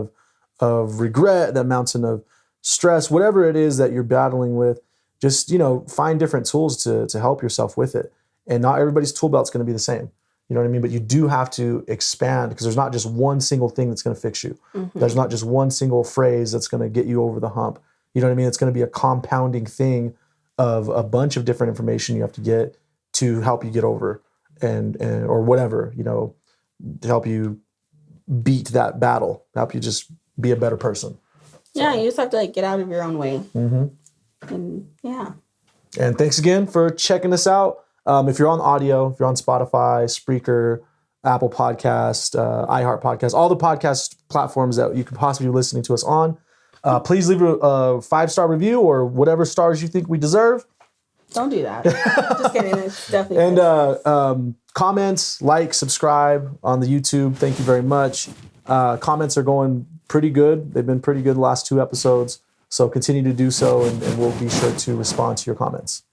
of regret, that mountain of stress, whatever it is that you're battling with. Just, find different tools to help yourself with it. And not everybody's tool belt's going to be the same. You know what I mean? But you do have to expand because there's not just one single thing that's going to fix you. There's not just one single phrase that's going to get you over the hump. You know what I mean? It's going to be a compounding thing of a bunch of different information you have to get to help you get over and or whatever, to help you beat that battle, help you just be a better person. Yeah, you just have to like get out of your own way. And yeah. And thanks again for checking us out. If you're on audio, if you're on Spotify, Spreaker, Apple Podcast, iHeart Podcast, all the podcast platforms that you could possibly be listening to us on, please leave a 5-star review or whatever stars you think we deserve. Don't do that. Just kidding. It's definitely And comments, like, subscribe on the YouTube. Thank you very much. Comments are going pretty good. They've been pretty good the last 2 episodes. So continue to do so, and we'll be sure to respond to your comments.